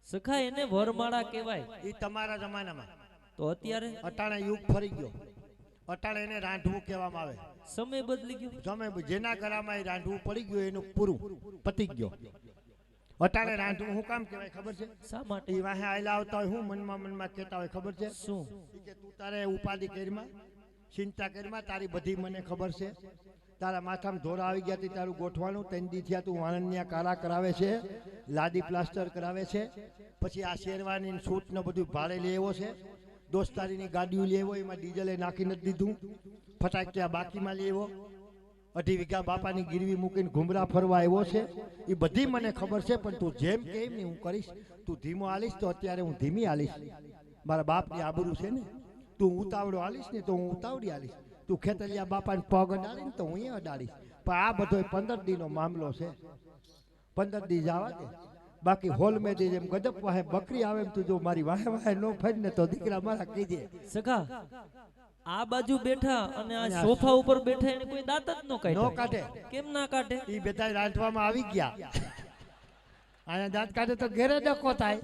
સખા એને વરમાળા કહેવાય. એ તમારા જમાનામાં. તો અત્યારે અટાણે યુગ ફરી ગયો, અટાણે એને રાંઢવું કહેવામાં આવે. સમય બદલી ગયો. સમય જેના ઘરામાં એ રાંધવું પડી ગયું એનું પૂરું પતી ગયો. અટાણે રાંધવું હું કામ કહેવાય ખબર છે? શા માટે? એ વાહે આયલા આવતા હોય હું મનમાં કહેતા હોય ખબર છે? શું? ઈ કે તું તારે ઉપાધિ કરીમાં, ચિંતા કરીમાં, તારી બધી મને ખબર છે. તારા માથામાં ધોરા આવી ગયા હતી તારું ગોઠવાનું, 3 દી થયા તું વાણંદિયા કારા કરાવે છે, લાદી પ્લાસ્ટર કરાવે છે, પછી આ શેરવાની સૂટ ને બધું ભાડે લેવો છે, દોસ્તારીની ગાડીઓ લેવો, એમાં ડીઝલે નાખી નથી દીધું, ફટાક ત્યાં બાકીમાં લેવો, 2.5 વીઘા બાપાની ગીરવી મૂકીને ઘુમરા ફરવા આવ્યો છે. એ બધી મને ખબર છે, પણ તું જેમ કેમ ને હું કરીશ. તું ધીમો હાલીશ તો અત્યારે હું ધીમી હાલીશ, મારા બાપની આબરૂ છે ને. તું ઉતાવળો હાલીશ ને તો હું ઉતાવળી હાલીશ. તું ખેતરિયા બાપાને પગ અડાડી ને તો હું એ અડાડીશ. પણ આ બધો 15 દીનો મામલો છે. 15 દી જવા દે, બાકી હોલ મેં દે જેમ ગજબ વાહે બકરી આવે એમ તું જો મારી વાહે વાહે નો ફરી ને તો દીકરા મારા કીજે. સખા આ બાજુ બેઠા અને આ સોફા ઉપર બેઠા એને કોઈ દાંત જ નો કાઢે. કેમ ના કાઢે? એ બધા રાંધવામાં આવી ગયા, આને દાંત કાઢે તો ઘેરે ડકો થાય.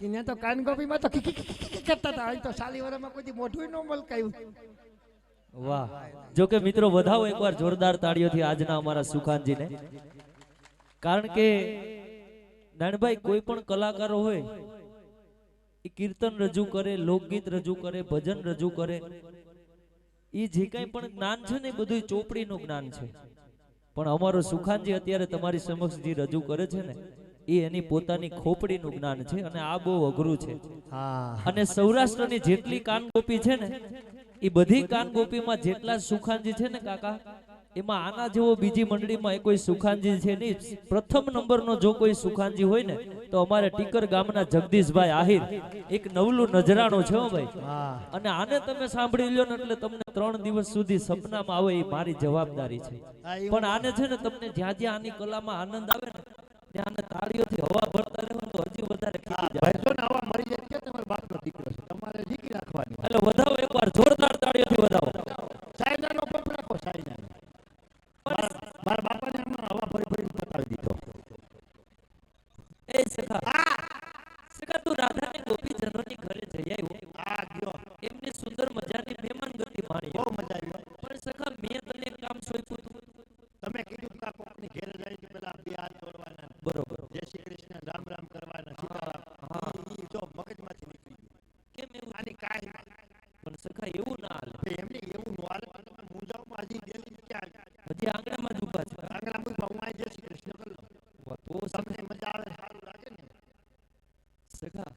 એને તો કાનગોપીમાં તો કરતા હતા, અહીં તો સાલી વરામાં કોઈ મોઢું ન મલકાયું. વાહ! જો કે મિત્રો વધાવો એકવાર જોરદાર તાળીઓથી આજના અમારા સુખાનજીને. કારણ કે નાનભાઈ કોઈ પણ કલાકારો હોય એ કીર્તન રજૂ કરે, લોકગીત રજૂ કરે, ભજન રજૂ કરે, એ જે કઈ પણ જ્ઞાન છે ને એ બધું ચોપડીનું જ્ઞાન છે. પણ અમારો સુખાનજી અત્યારે તમારી સમક્ષ જે રજૂ કરે છે ને એ એની પોતાની ખોપડીનું જ્ઞાન છે, અને આ બહુ અઘરું છે. અને સૌરાષ્ટ્રની જેટલી કાનગોપી છે ને એ બધી કાનગોપીમાં જેટલા સુખાનજી છે ને કાકા, એમાં આના જેવો બીજી મંડળીમાં કોઈ સુખાનજી છે નહીં. પ્રથમ નંબરનો જો કોઈ સુખાનજી હોય ને તો અમારે ટીકર ગામના જગદીશભાઈ આહિર, એક નવલું નજરાણો છે હો ભાઈ. અને આને તમે સાંભળી લ્યો ને એટલે તમને 3 દિવસ સુધી સપનામાં આવે એ મારી જવાબદારી છે. પણ આને છે ને તમને જ્યાં જ્યાં આની કલામાં આનંદ આવે ને ત્યાં તાળીઓથી હવા ભરતા રહેવો તો હજી વધારે ખીલી જાય. હવા મરી જાય છે, તમારા બાપનો દીકરો છે, તમારે જીકી રાખવાની. એટલે વધાવો એકવાર જોરદાર તાળીઓથી વધાવો. સાયનાનો પગ રાખો, સાયનાનો. મારા બાપાને આમાં હવા ભરી ભરીને પતાવી દીધો. એ સખા તું રાધાની ગોપીજનોની ઘરે જઈ આવ્યો? આ ગયો, એમની સુંદર મજાની મહેમાન ગતિ માણી. બહુ મજા આવી. પણ સખા મેં તને એક કામ સોંપ્યું હતું. તમે કીધું કે કોકની ઘરે જઈને પેલા 2 હાથ જોડવાના, બરોબર, જય શ્રી કૃષ્ણ, રામ રામ કરવાના, સીતારામ. ઈ જો મગજમાંથી નીકળી ગયું. કેમ એવું? આની કાંઈ પણ સખા એવું ના હાલે. એમને એવું નો હાલે. તમે મૂંઝાવમાં હજી ગેલી ક્યાં હજી આંગણામાં જ ઊભા છે. આંગણામાં હું આ જય શ્રી કૃષ્ણ કરી લો. તો તમને મજા આવે, સારું લાગે ને. સખા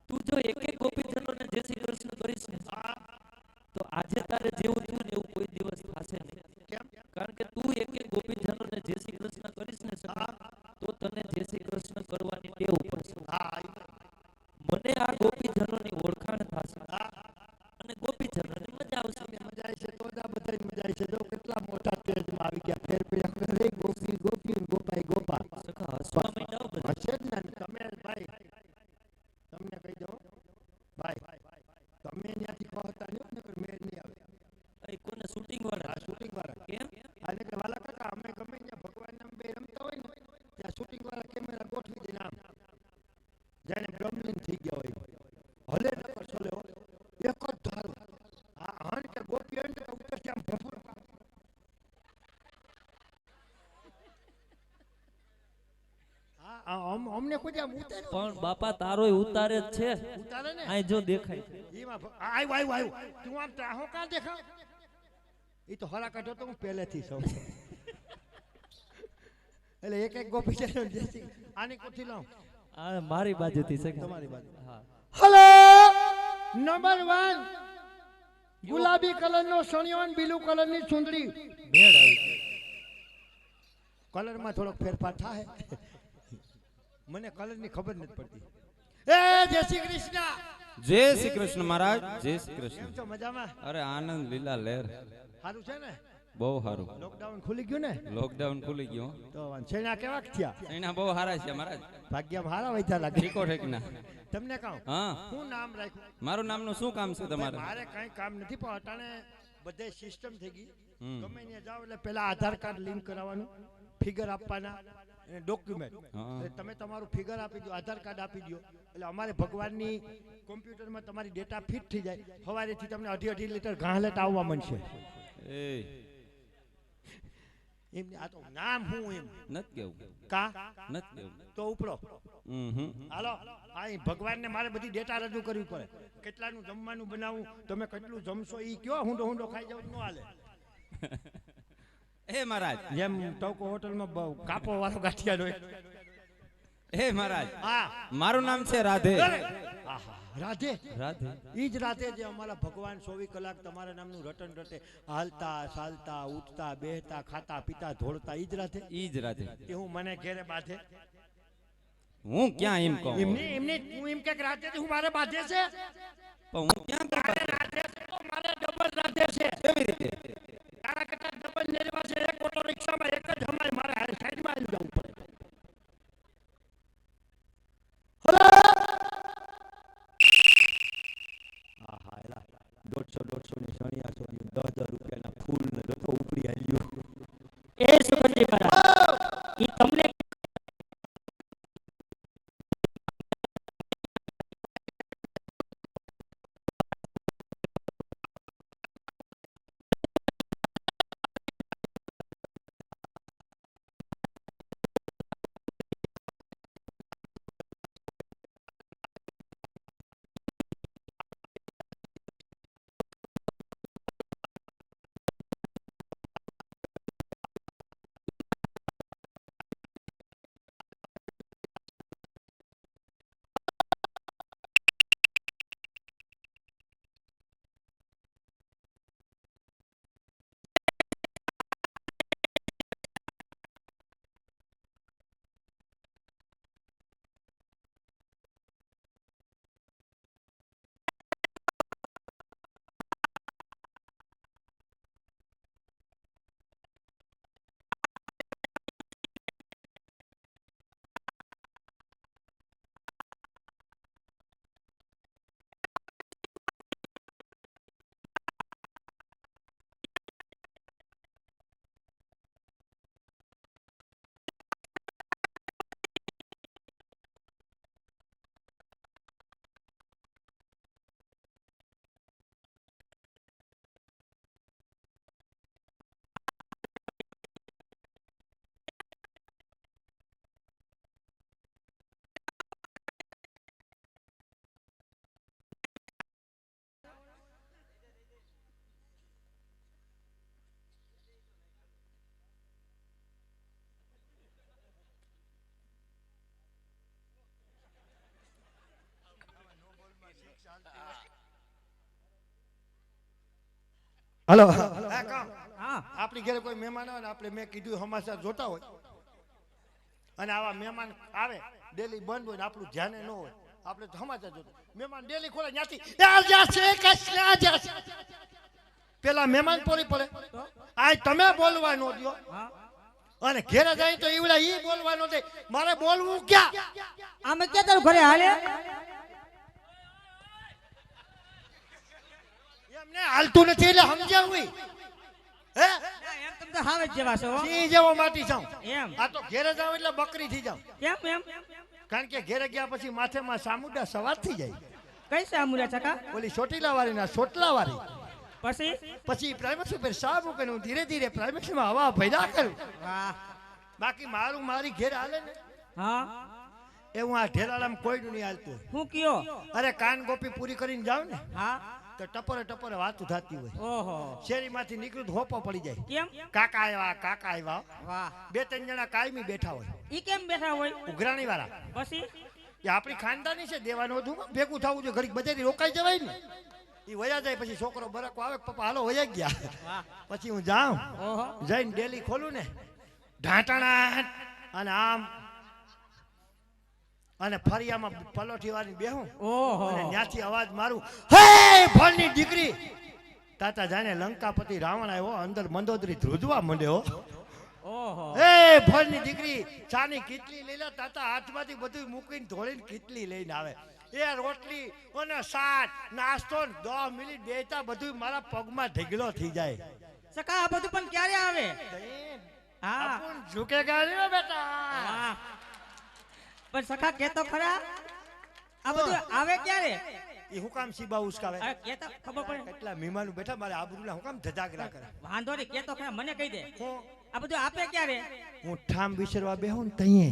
તું જો એક એક ગોપીજનોને જય શ્રી કૃષ્ણ કરીશ ને તો આજે તારે જેવું થયું ને એવું કોઈ દિવસ થશે નહીં. કેમ? કારણ કે તું એક એક ગોપીજનોને જય શ્રી કૃષ્ણ કરીશ ને સખા તો તને જય શ્રી કૃષ્ણ કરવાની ટેવ પડશે. મને આ ગોપીજનોની ઓળખાણ થશે અને ગોપીજનોને મજા આવશે. મજા આવે છે તો જ આ બધાય મજા આવે છે. જો કેટલા મોટા સ્ટેજમાં આવી ગયા, ફેર પડ્યા કરે, ગોપી ગોપી, ગોપાઈ ગોપા. સખા હસવા માંડ્યા બધા. હશે જ ને. તમે ભાઈ તમને કહી દો ભાઈ, તમે ત્યાંથી કહતા નહીં ને મેળ નહીં આવે. કોને? શૂટિંગ વાળા? શૂટિંગ વાળા. કેમ? અને કે વાલા કાકા અમે ગમે ત્યાં ભગવાન નામ બે રમતા હોય ને ત્યાં શૂટિંગ વાળા કેમેરા ગોઠવી દે નામ જાણે બ્રહ્મલીન થઈ ગયા હોય. હલે ન કરશો લેવો એક જ ધારો. હા હણ કે ગોપી હોય ને ઉપરથી આમ ભફર. અમને કોઈ આમ ઉતારે પણ બાપા તારોય ઉતારે જ છે. ઉતારે ને આ જો દેખાય એમાં આવ્યું તું આમ ત્રાહો કાં દેખાવ? એ તો હરા કાઢો તો હું પહેલેથી સૌ. એટલે એક એક ગોપી છે આની કોઠી લાવ. આ મારી બાજુથી છે. તમારી બાજુ. હા. હેલો નંબર 1 ગુલાબી કલરનો સણિયો અને બ્લુ કલરની ચુંદડી. મેળ આવી. કલરમાં થોડોક ફેરફાર થાય. મને કલરની ખબર નથી પડતી. એ જય શ્રી કૃષ્ણ. જય શ્રી કૃષ્ણ મહારાજ. જય શ્રી કેમ કૃષ્ણ. છો? મજામાં? અરે આનંદ લીલા લહેર. સારું છે ને? બહુ સારું. લોકડાઉન ખુલી ગયું ને? લોકડાઉન ખુલી ગયું. તો છેના કેવા થયા? એના બહુ સારા છે મહારાજ. ભાગ્યમાં હારા વૈધા લાગે. ઠીકો ઠેકના. તમને કહું હા. શું નામ રાખ્યું? મારું નામનું શું કામ છે તમારે? મારે કઈ કામ નથી, પણ અટાણે બધે સિસ્ટમ થઈ ગઈ. હમ. ગમે ત્યાં જાવ એટલે પેલા આધાર કાર્ડ લિંક કરાવવાનું, ફિગર આપવાના અને ડોક્યુમેન્ટ. હા. એટલે તમે તમારું ફિગર આપી દો, આધાર કાર્ડ આપી દો, એટલે અમારે ભગવાનની કોમ્પ્યુટરમાં તમારી ડેટા ફિટ થઈ જાય. સવારેથી તમને 2.5 લીટર ઘાસલેટ આવવા મળશે. એ એમને આ તો નામ હું એમ નત કેવું કા નત કેવું તો ઉપડો હાલો આ ભગવાનને મારે બધી ડેટા રજૂ કરવી પડે કેટલાનું જમવાનું બનાવું તમે કેટલું જમશો ઈ કયો હુંડો હુંડો ખાઈ જાવ ન હાલે એ મહારાજ જેમ ટોકો હોટલમાં કાપો વાળો ગાંઠિયાનો એ મહારાજ હા મારું નામ છે રાધે આહા રાધે રાધે ઈ જ રાતે જે અમારા ભગવાન 24 કલાક તમારા નામનું રટન રટે હાલતા ચાલતા ઉઠતા બેહતા ખાતા પીતા ધોળતા ઈ જ રાતે ઈ જ રાધે એ હું મને ઘેરે બાંધે હું ક્યાં એમ કહું એમને એમને તું એમ કે રાતે હું મારે બાંધે છે પણ હું ક્યાં કહું? મારે રાતે છે તો મારે ડબલ રાતે છે કેવી રીતે તારા કરતા ડબલ નેરવા છે એક ઓટો રિક્ષામાં એક જ હમાય મારે સાઈડમાં આવી જવું પડે આહા એલા 150 ની સણિયા સોની 10,000 રૂપિયાના ફૂલ ને રતો ઉપડી આવ્યો એ સુગંધી મહારાજ ઈ તમને હલો હા આપણી ઘરે કોઈ મહેમાન આવે ને આપણે મેં કીધું સમાચાર જોતા હોય અને આવા મહેમાન આવે ડેલી બંધ હોય ને આપણું ધ્યાન ન હોય આપણે તો સમાચાર જોતા મહેમાન ડેલી ખોલે ત્યાંથી પેલા મહેમાન પોરી પડે આ તમે બોલવા ન દો અને ઘેરે જાય તો ઈવડા ઈ બોલવા ન દે મારે બોલવું ક્યાં આમે કે તારું ઘરે હાલે એમને હાલતું નથી એટલે સમજ્યા હોય હે એમ તમે તો હાવે જ જેવા છો હો. સિંહ જેવો માટી જાઉં એમ આ તો ઘેરે જાવ એટલે બકરી થઈ જાઉં કેમ એમ કારણ કે ઘેરે ગયા પછી માથેમાં સામુડા સવાર થઈ જાય કઈ સામુરા ચકા ઓલી ચોટીલા વાળી ના સોટલા વાળી પછી પછી પ્રાઇમેક્સ ઉપર સાબુ કરું ધીરે ધીરે પ્રાઇમેક્સમાં હવા ભૈડા કરું વાહ બાકી મારી ઘેર હાલે ને હા એ હું આ ઢેલાલામાં કોઈનું નહીં હાલતું હું કયો અરે કાન ગોપી પૂરી કરીને જાવ ને હા તો ટપરે ટપરે વાતું થતી હોય ઓહો શેરીમાંથી નીકળ્યું તો હોપો પડી જાય કેમ કાકા આવ્યા વાહ 2-3 જણા કાયમી બેઠા હોય ઈ કેમ બેઠા હોય ઉઘરાણી વાળા પછી એ આપણી ખાનદાની છે દેવાનું હતું ભેગું થવું જોઈએ ઘડીક બધેથી રોકાઈ જવાય ને એ વયા જાય પછી છોકરો બરકો આવે પપ્પા હાલો વયા ગયા વાહ પછી હું જાઉં ઓહો જઈને ડેલી ખોલું ને ઢાંટાણા અને આમ અને ફરિયામાં પલોઠી વાળી બેહું ઓહો અને ત્યાંથી અવાજ મારું હે ફળની દીકરી તાતા જાણે લંકાપતિ રાવણ આવ્યો અંદર મંદોદરી ધ્રુજવા માંડ્યો ઓહો એ ફળની દીકરી ચાની કીટલી લઈ લે તાતા હાથમાંથી બધું મૂકીને ધોળીને કીટલી લઈને આવે એ રોટલી અને શાક નાસ્તો 10 મિનિટ બેતા બધું મારા પગમાં ઢગલો થઈ જાય સકા આ બધું પણ ક્યારે આવે હા આપણ ઝુકેગા નહીં બેટા વાહ પણ સખા કે તો ખરા આ બધું આવે ક્યારે એ હું કામ સીબા ઉસકાવે અરે કે તો ખબર પડે. કેટલા મહેમાનો બેઠા મારે આબરૂના હું કામ ધજાગરા કરે વાંધો નહીં કે તો ખરા, મને કહી દે. હું આ બધું આપે ક્યારે? હું ઠામ વિસરવા બેહું ને તઈએ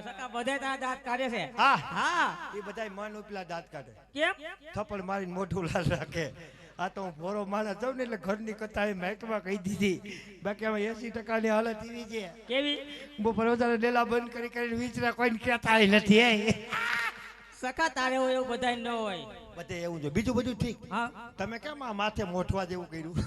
સકા બધે તારા દાંત કાઢે છે. હા હા એ બધાય મન ઉપલા દાંત કાઢે કેમ? થપ્પડ મારીને મોઢું લાલ રાખે આ તો હું ભોરો માણસ જાઉં ને એટલે ઘરની કથા એ માઇકમાં કહી દીધી બાકી આમાં 80% ની હાલત એવી છે કેવી? બપોર વધારે ડેલા બંધ કરી કરીને વિચરા કોઈને કહેતા નથી સકા તારે હોય એવું બધાય ન હોય. બધે એવું છે બીજું બધું ઠીક હા તમે કેમ આ માથે મોઠવા જેવું કર્યું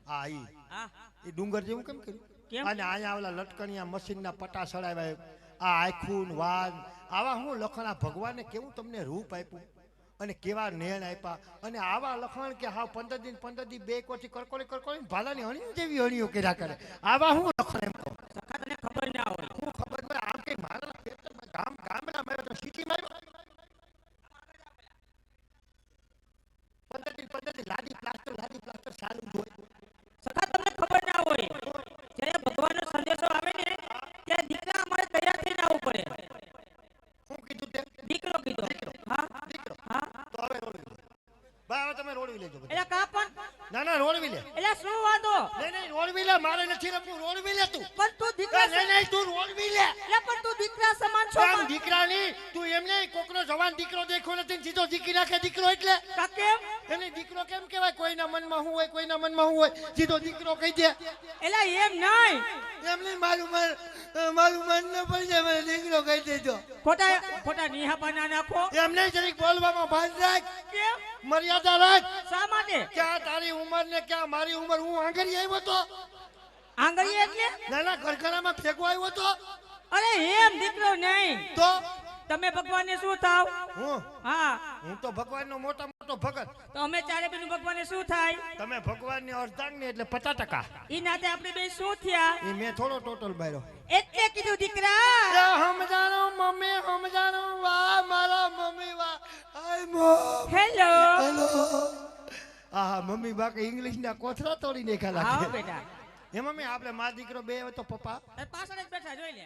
હા હા એ ડુંગર જેવું કેમ કેમ? કર્યું અને અહીંયા ઓલા લટકણિયા મશીનના પટા સડાવ્યા આ આખું વાન આવા હું લખણા ભગવાને કેવું તમને રૂપ આપ્યું અને કેવા નેણ આપ્યા અને આવા લખણ કે હા 15 દી બે કોથી કરકોળી ભાલાની હણી જેવી હણીઓ કર્યા કરે આવા હું લખણ એમ કહું સકા તને ખબર ના હોય. હું ખબર પડે આમ કઈ મારા ખેતરમાં ગામડામાં આવ્યો તો સિટીમાં આવ્યો 15 દી લાદી પ્લાસ્ટર ચાલુ જ હોય સકા તમને ખબર ના હોય. જ્યારે ભગવાનનો સંદેશો આવે ને ત્યારે દીકરા અમારે તૈયાર થઈને આવવું પડે. હું કીધું તે દીકરો કીધો. હા દીકરો હા તો હવે રોડવી લે ભાઈ હવે તમે રોડવી લેજો બધું. એટલે કા પણ ના રોડવી લે એટલે શું વાંધો? નહીં રોડવી લે મારે નથી રમવું રોડવી લે તું પણ તું દીકરા નહીં તું રોડવી લે એટલે પણ તું દીકરા સમાન છો. આમ દીકરા ની તું એમને કોકનો જવાન દીકરો દેખ્યો નથી ને સીધો જીકી નાખે દીકરો એટલે કા કેમ? એને દીકરો કેમ કહેવાય કોઈના મનમાં હું હોય સીધો દીકરો કહી દે એટલે એમ નહીં. એમને મારું મન ન પડી જાય મને દીકરો કહી દેજો ખોટા નિહાપા ના નાખો. એમને જરીક બોલવામાં ભાન રાખ કેમ? મર્યાદા રાખ શા માટે? ક્યાં તારી ઉંમર ને ક્યાં મારી ઉંમર હું આંગળી આવ્યો તો આંગળીએ એટલે? નાના ઘરઘરામાં ફેંકવા આવ્યો તો અરે એમ દીકરો નહીં. તો તમે ભગવાનને શું થાવ? હું હા હું તો ભગવાનનો મોટો ભગત તો અમે ચારે બેનું ભગવાનને શું થાય? તમે ભગવાનની અર્ધાંગની એટલે 50%. ઈ નાતે આપણે બે શું થયા? એ મેં થોડો ટોટલ બાર્યો એટલે કીધું દીકરા. સમજાણો મમ્મી સમજાણો વાહ મારા મમ્મી વાહ હાય મો હેલો. હેલો આહા મમ્મી બાકી ઇંગ્લિશના કોથળા તોડી નાખ્યા આવો લાગે બેટા. એ મમ્મી આપણે મા દીકરો બે હોય તો પપ્પા પાછળ જ બેઠા જોઈ લે.